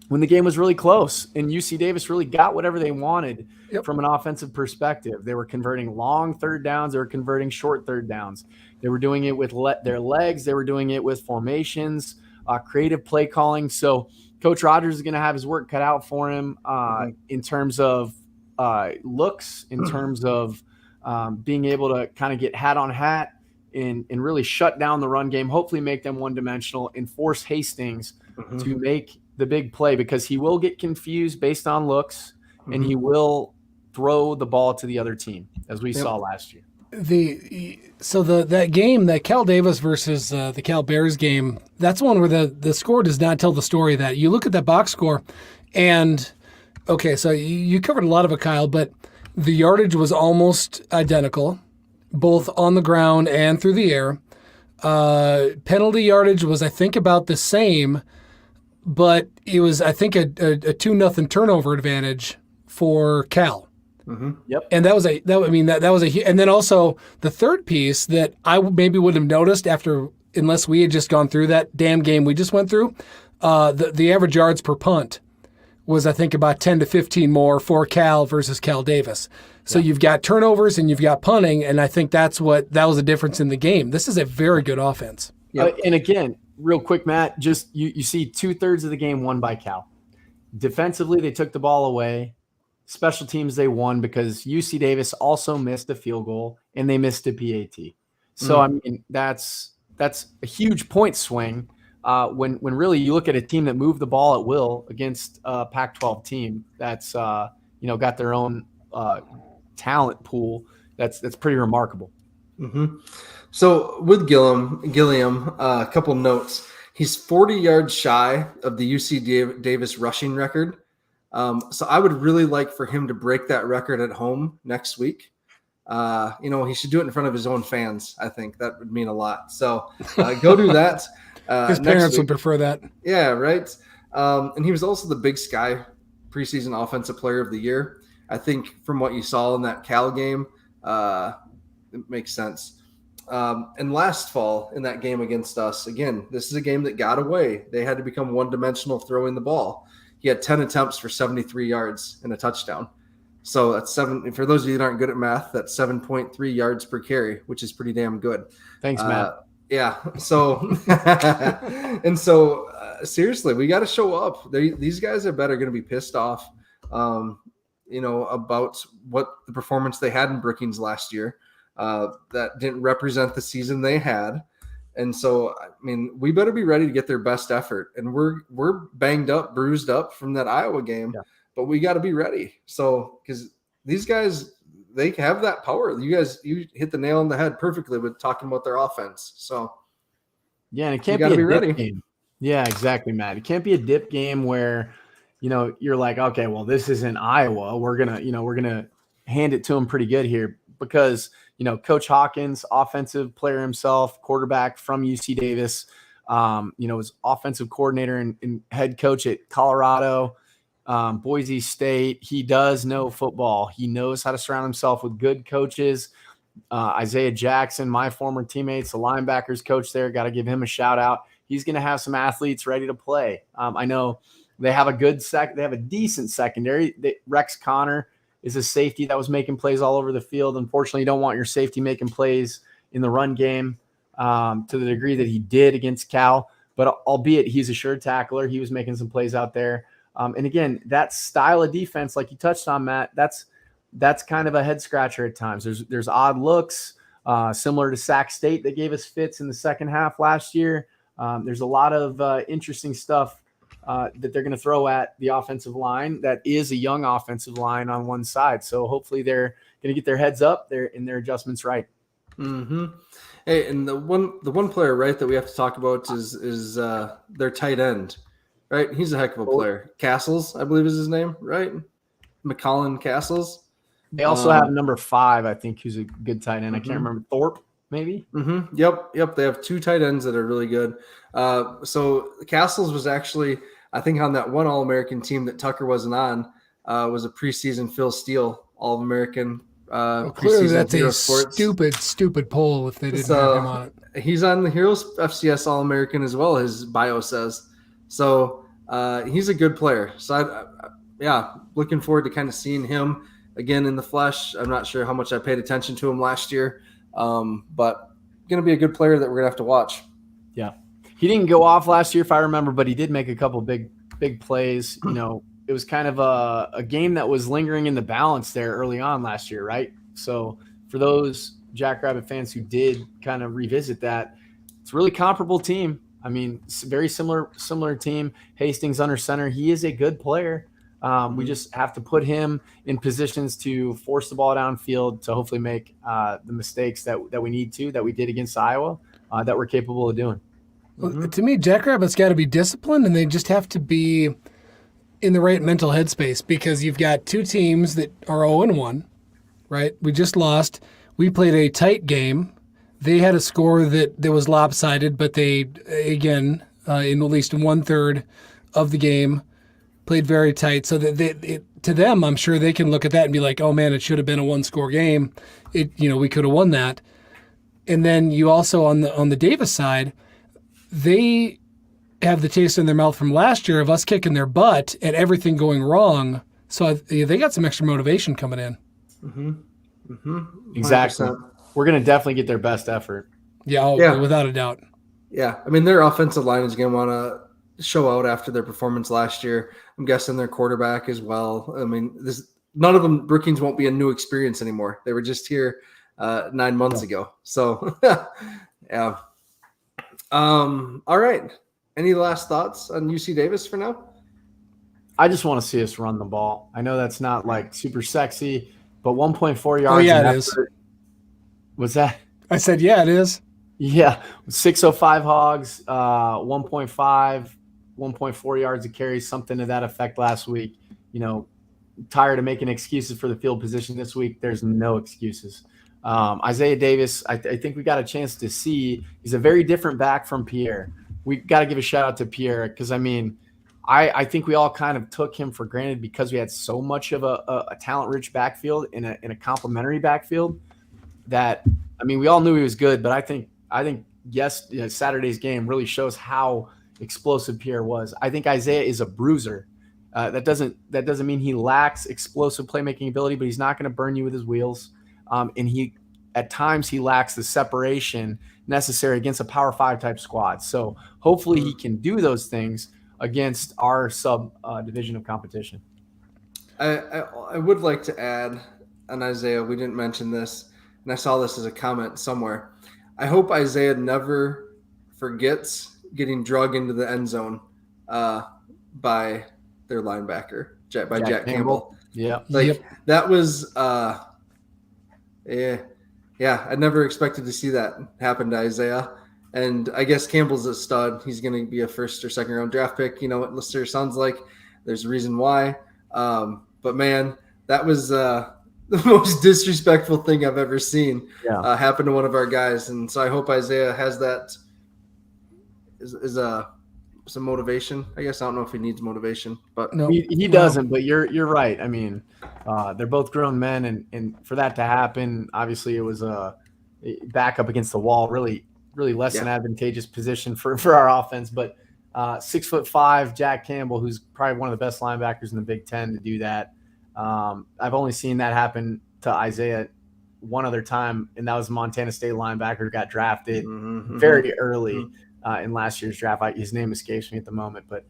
when the game was really close, and UC Davis really got whatever they wanted from an offensive perspective. They were converting long third downs. They were converting short third downs. They were doing it with their legs. They were doing it with formations, creative play calling. So Coach Rogers is going to have his work cut out for him in terms of looks, in terms of being able to kind of get hat on hat and really shut down the run game, hopefully make them one-dimensional and force Hastings to make the big play, because he will get confused based on looks and he will throw the ball to the other team, as we saw last year. That game, that Cal Davis versus the Cal Bears game, that's one where the score does not tell the story of that. You look at that box score and, okay, so you covered a lot of it, Kyle, but the yardage was almost identical, both on the ground and through the air. Penalty yardage was, I think, about the same, but it was, I think, a 2-0 turnover advantage for Cal. Yep. And that was and then also the third piece that I maybe wouldn't have noticed unless we had just gone through that damn game we just went through. The average yards per punt was, I think, about 10 to 15 more for Cal versus Cal Davis. So you've got turnovers and you've got punting, and I think that was the difference in the game. This is a very good offense. And again, real quick, Matt, just you see 2/3 of the game won by Cal. Defensively, they took the ball away. Special teams, they won because UC Davis also missed a field goal and they missed a PAT. So, I mean, that's a huge point swing when really you look at a team that moved the ball at will against a Pac-12 team that's got their own talent pool. That's pretty remarkable. So with Gilliam, a couple notes. He's 40 yards shy of the UC Davis rushing record. So I would really like for him to break that record at home next week. He should do it in front of his own fans. I think that would mean a lot. So go do that. His parents would prefer that. Yeah, right. And he was also the Big Sky preseason offensive player of the year. I think from what you saw in that Cal game, it makes sense. And last fall in that game against us, again, this is a game that got away. They had to become one-dimensional throwing the ball. He had 10 attempts for 73 yards and a touchdown. So that's for those of you that aren't good at math, that's 7.3 yards per carry, which is pretty damn good. Thanks, Matt. Yeah. So, seriously, we got to show up. These guys, I bet, are going to be pissed off, about what the performance they had in Brookings last year that didn't represent the season they had. And so, I mean, we better be ready to get their best effort. And we're banged up, bruised up from that Iowa game, but we got to be ready. So, because these guys, they have that power. You hit the nail on the head perfectly with talking about their offense. So, yeah, and it can't be a dip game. Yeah, exactly, Matt. It can't be a dip game where, you're like, okay, well, this isn't Iowa. We're gonna hand it to them pretty good here because Coach Hawkins, offensive player himself, quarterback from UC Davis, was offensive coordinator and head coach at Colorado, Boise State. He does know football. He knows how to surround himself with good coaches. Isaiah Jackson, my former teammates, the linebackers coach there, got to give him a shout out. He's going to have some athletes ready to play. I know they have they have a decent secondary. Rex Connor is a safety that was making plays all over the field. Unfortunately, you don't want your safety making plays in the run game to the degree that he did against Cal. But albeit he's a sure tackler, he was making some plays out there. And again, that style of defense, like you touched on, Matt, that's kind of a head scratcher at times. There's odd looks, similar to Sac State that gave us fits in the second half last year. There's a lot of interesting stuff that they're going to throw at the offensive line. That is a young offensive line on one side. So hopefully they're going to get their heads up there in their adjustments right. Mm-hmm. Hey, and the one player, right, that we have to talk about is their tight end, right? He's a heck of a player. Castles, I believe is his name, right? McCollin Castles. They also have number 5, I think, who's a good tight end. I can't remember. Thorpe, maybe? Mm-hmm. Yep. They have 2 tight ends that are really good. So Castles was actually, I think, on that one All-American team that Tucker wasn't on, was a preseason Phil Steele All-American. Clearly that's a stupid poll if they didn't have him on it. He's on the Heroes FCS All-American as well, his bio says. So he's a good player. So looking forward to kind of seeing him again in the flesh. I'm not sure how much I paid attention to him last year, but going to be a good player that we're going to have to watch. Yeah. He didn't go off last year, if I remember, but he did make a couple big plays. You know, it was kind of a game that was lingering in the balance there early on last year, right? So for those Jackrabbit fans who did kind of revisit that, it's a really comparable team. I mean, very similar team. Hastings under center. He is a good player. We just have to put him in positions to force the ball downfield to hopefully make the mistakes that we need to, that we did against Iowa, that we're capable of doing. Well, to me, Jackrabbit's got to be disciplined, and they just have to be in the right mental headspace, because you've got 2 teams that are 0-1, right? We just lost. We played a tight game. They had a score that was lopsided, but they, again, in at least 1/3 of the game, played very tight. So that to them, I'm sure they can look at that and be like, oh man, it should have been a 1-score game. We could have won that. And then you also on the Davis side, they have the taste in their mouth from last year of us kicking their butt and everything going wrong. So they got some extra motivation coming in. Mm-hmm. Mm-hmm. Exactly. We're going to definitely get their best effort. Yeah, without a doubt. Yeah, I mean, their offensive line is going to want to show out after their performance last year. I'm guessing their quarterback as well. I mean, none of them, Brookings, won't be a new experience anymore. They were just here 9 months ago. So, yeah. All right. Any last thoughts on UC Davis for now? I just want to see us run the ball. I know that's not like super sexy, but 1.4 yards. Oh, yeah, it is. What's that? I said, yeah, it is. Yeah. 605 Hogs, 1.4 yards a carry, something to that effect last week. You know, tired of making excuses for the field position this week. There's no excuses. Isaiah Davis, I think we got a chance to see. He's a very different back from Pierre. We got to give a shout out to Pierre because, I mean, I think we all kind of took him for granted because we had so much of a talent-rich backfield in a complementary backfield that, I mean, we all knew he was good, but I think Saturday's game really shows how explosive Pierre was. I think Isaiah is a bruiser. That doesn't mean he lacks explosive playmaking ability, but he's not going to burn you with his wheels. And at times he lacks the separation necessary against a Power 5 type squad. So hopefully he can do those things against our sub division of competition. I would like to add on Isaiah. We didn't mention this, and I saw this as a comment somewhere. I hope Isaiah never forgets getting drug into the end zone by their linebacker, Jack Campbell. Yeah. That was I never expected to see that happen to Isaiah. And I guess Campbell's a stud. He's going to be a 1st or 2nd round draft pick. You know what Lister sounds like. There's a reason why. But man, that was the most disrespectful thing I've ever seen happen to one of our guys. And so I hope Isaiah has that some motivation. I guess I don't know if he needs motion, but no, he doesn't. But you're right. I mean, they're both grown men, and for that to happen, obviously it was a back up against the wall, really less than advantageous position for our offense. But 6'5" Jack Campbell, who's probably one of the best linebackers in the Big Ten, to do that. I've only seen that happen to Isaiah one other time, and that was Montana State linebacker who got drafted very early in last year's draft. His name escapes me at the moment, but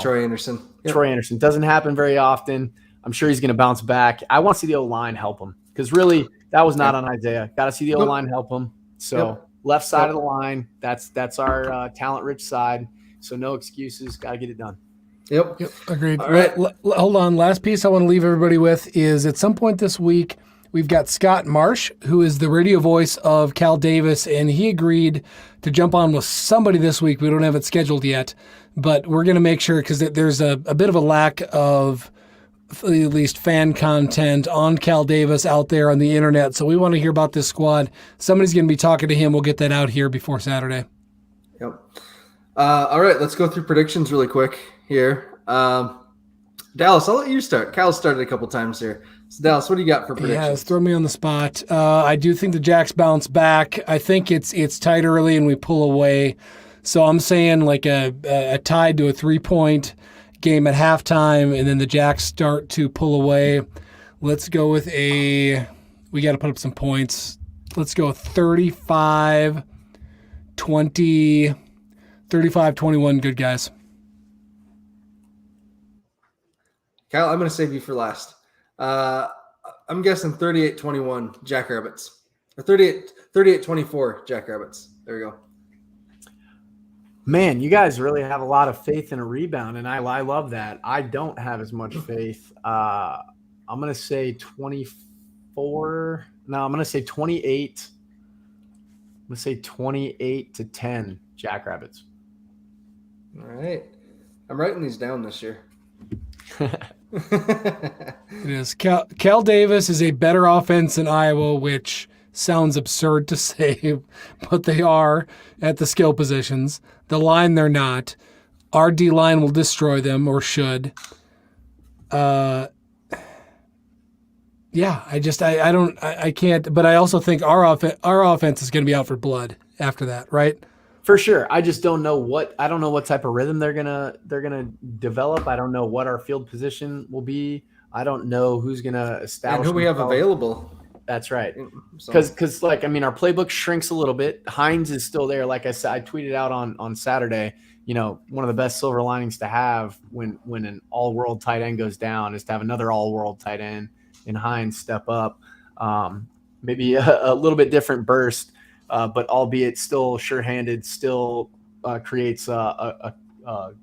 Troy Anderson. Yep. Troy Anderson doesn't happen very often. I'm sure he's going to bounce back. I want to see the O-line help him because really that was not on Isaiah. Got to see the O-line help him. So left side of the line, that's our talent-rich side. So no excuses. Got to get it done. Yep. Agreed. All right. Hold on. Last piece I want to leave everybody with is at some point this week, we've got Scott Marsh, who is the radio voice of Cal Davis, and he agreed to jump on with somebody this week. We don't have it scheduled yet, but we're going to make sure because there's a bit of a lack of at least fan content on Cal Davis out there on the internet. So we want to hear about this squad. Somebody's going to be talking to him. We'll get that out here before Saturday. Yep. All right, let's go through predictions really quick here. Dallas, I'll let you start. Cal started a couple times here. So Dallas, what do you got for predictions? Yeah, throw me on the spot. I do think the Jacks bounce back. I think it's tight early and we pull away. So I'm saying like a tied to a 3-point game at halftime, and then the Jacks start to pull away. Let's go with we got to put up some points. Let's go 35-20, 35-21. Good guys. Kyle, I'm going to save you for last. I'm guessing 38-21 Jackrabbits. Or 38-24 Jackrabbits. There we go. Man, you guys really have a lot of faith in a rebound, and I love that. I don't have as much faith. I'm going to say 24. No, I'm going to say 28. I'm going to say 28-10 Jackrabbits. All right. I'm writing these down this year. It is. Cal Davis is a better offense than Iowa, which sounds absurd to say, but they are at the skill positions. The line, they're not. Our D-line will destroy them, or should. Yeah, I can't. But I also think our offense is going to be out for blood after that, right? For sure. I just don't know what type of rhythm they're gonna develop. I don't know what our field position will be. I don't know who's gonna establish and who we have available. That's right. Because our playbook shrinks a little bit. Hines is still there. Like I said, I tweeted out on Saturday, one of the best silver linings to have when an all-world tight end goes down is to have another all-world tight end and Hines step up. Maybe a little bit different burst, but albeit still sure-handed, still creates an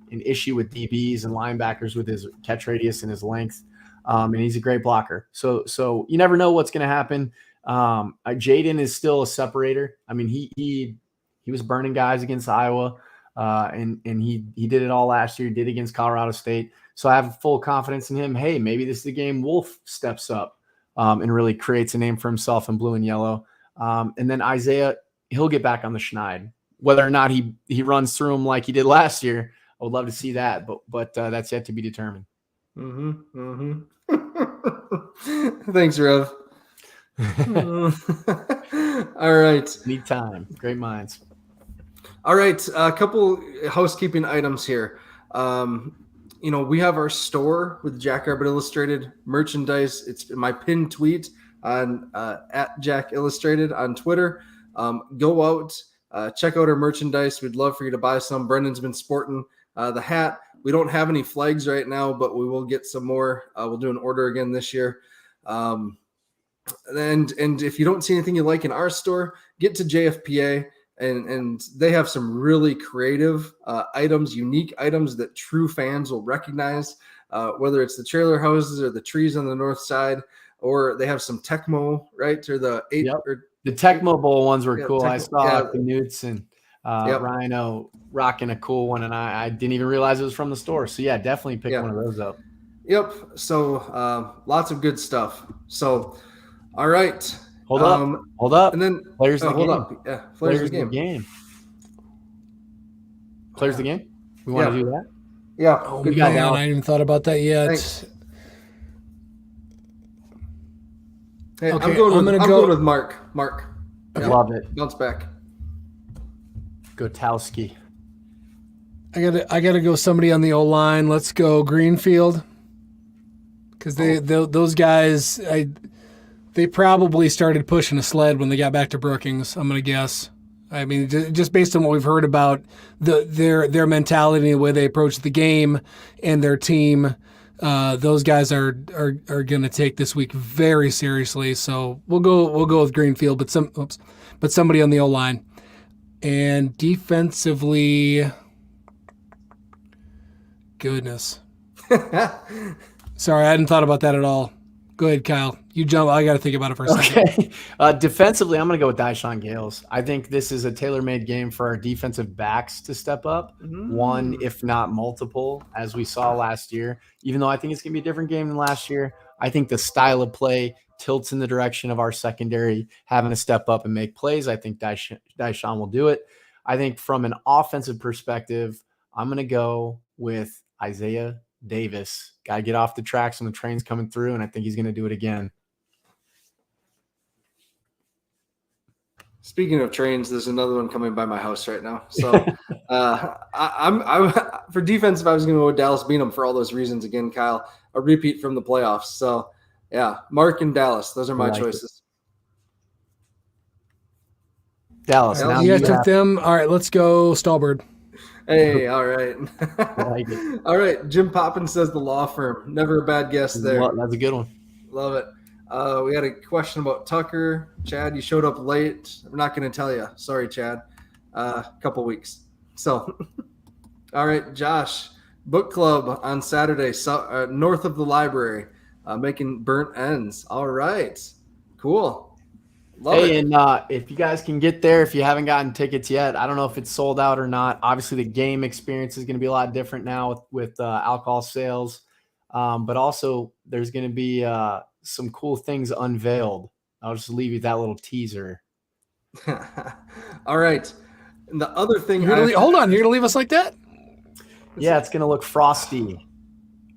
issue with DBs and linebackers with his catch radius and his length. And he's a great blocker. So you never know what's going to happen. Jaden is still a separator. I mean, he was burning guys against Iowa, and he did it all last year. He did against Colorado State. So I have full confidence in him. Hey, maybe this is the game Wolf steps up and really creates a name for himself in blue and yellow. And then Isaiah, he'll get back on the schneid. Whether or not he runs through him like he did last year, I would love to see that. But that's yet to be determined. Thanks, Rev. All right. Need time. Great minds. All right. A couple housekeeping items here. We have our store with Jackrabbit Illustrated merchandise. It's my pinned tweet on at Jack Illustrated on Twitter. Go out, check out our merchandise. We'd love for you to buy some. Brendan's been sporting the hat. We don't have any flags right now, but we will get some more. We'll do an order again this year. And if you don't see anything you like in our store, get to JFPA, and they have some really creative items, unique items that true fans will recognize, whether it's the trailer houses or the trees on the north side, or they have some Tecmo, right? Or the the Tecmo Bowl ones were cool. I saw the Newts and Rhino rocking a cool one, and I didn't even realize it was from the store. So yeah, definitely pick one of those up. Yep. So lots of good stuff. So all right. Hold up. And then players of the game. Yeah, players of the game. Players of the game. We want to do that. Yeah. Oh, man, I hadn't even thought about that yet. Thanks. Hey, okay, I'm going with Mark. Mark. I love it. Bounce back. Gotowski. I gotta go somebody on the O-line. Let's go Greenfield. Because those guys, they probably started pushing a sled when they got back to Brookings, I'm going to guess. I mean, just based on what we've heard about their mentality and the way they approach the game and their team, those guys are going to take this week very seriously. So we'll go with Greenfield, but somebody on the O-line. And defensively, goodness. Sorry, I hadn't thought about that at all. Go ahead, Kyle. You jump. I got to think about it for a second. Okay. Defensively, I'm going to go with Dyshawn Gales. I think this is a tailor-made game for our defensive backs to step up. One, if not multiple, as we saw last year. Even though I think it's going to be a different game than last year, I think the style of play tilts in the direction of our secondary having to step up and make plays. I think Dyshawn will do it. I think from an offensive perspective, I'm going to go with Isaiah Davis. Got to get off the tracks when the train's coming through, and I think he's going to do it again. Speaking of trains, there's another one coming by my house right now. So I'm for defensive, I was going to go with Dallas Beanham for all those reasons. Again, Kyle, a repeat from the playoffs. So, yeah, Mark and Dallas. Those are my choices. Dallas. Now you guys took them. All right, let's go Stallbird. Hey, all right. Like it. All right. Jim Poppins says the law firm. Never a bad guess there. That's a good one. Love it. We had a question about Tucker. Chad, you showed up late. I'm not going to tell you. Sorry, Chad. A couple weeks. So, all right, Josh. Book club on Saturday, north of the library, making burnt ends. All right. Cool. Love it. And if you guys can get there, if you haven't gotten tickets yet, I don't know if it's sold out or not. Obviously, the game experience is going to be a lot different now with alcohol sales. But also, there's going to be some cool things unveiled. I'll just leave you that little teaser. All right. And the other thing, hold on, you're gonna leave us like that? Yeah, it's gonna look frosty.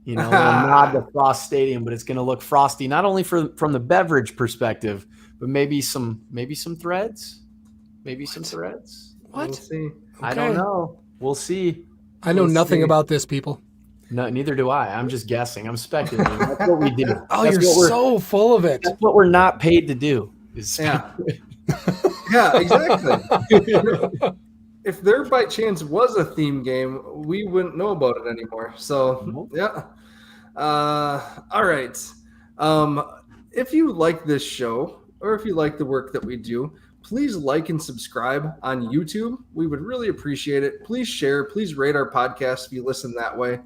You know, not the Frost Stadium, but it's gonna look frosty. Not only from the beverage perspective, but maybe some threads. Maybe some threads. What? We'll see. I don't know. We'll see. I know nothing about this, people. No, neither do I. I'm just guessing. I'm speculating. That's what we do. You're so full of it. That's what we're not paid to do. Yeah, exactly. If there by chance was a theme game, we wouldn't know about it anymore. So, yeah. All right. If you like this show or if you like the work that we do, please like and subscribe on YouTube. We would really appreciate it. Please share. Please rate our podcast if you listen that way.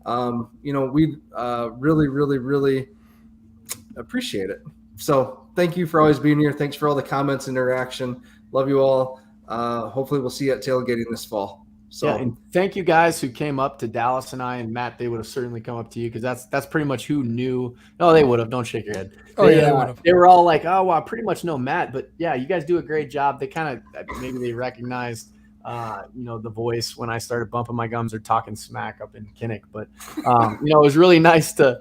We really, really, really appreciate it. So thank you for always being here. Thanks for all the comments and interaction. Love you all. Hopefully we'll see you at tailgating this fall. So and thank you guys who came up to Dallas and I and Matt. They would have certainly come up to you because that's pretty much who knew. No, they would have. Don't shake your head. They would have. They were all like, "Oh, well, I pretty much know Matt." But yeah, you guys do a great job. They kind of maybe they recognized, the voice when I started bumping my gums or talking smack up in Kinnick. But it was really nice to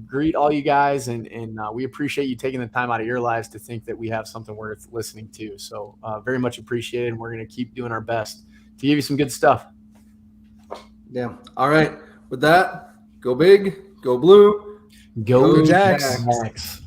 greet all you guys, and we appreciate you taking the time out of your lives to think that we have something worth listening to. So very much appreciated, and we're going to keep doing our best to give you some good stuff. Yeah. All right. With that, go big, go blue, go Jags. Jags.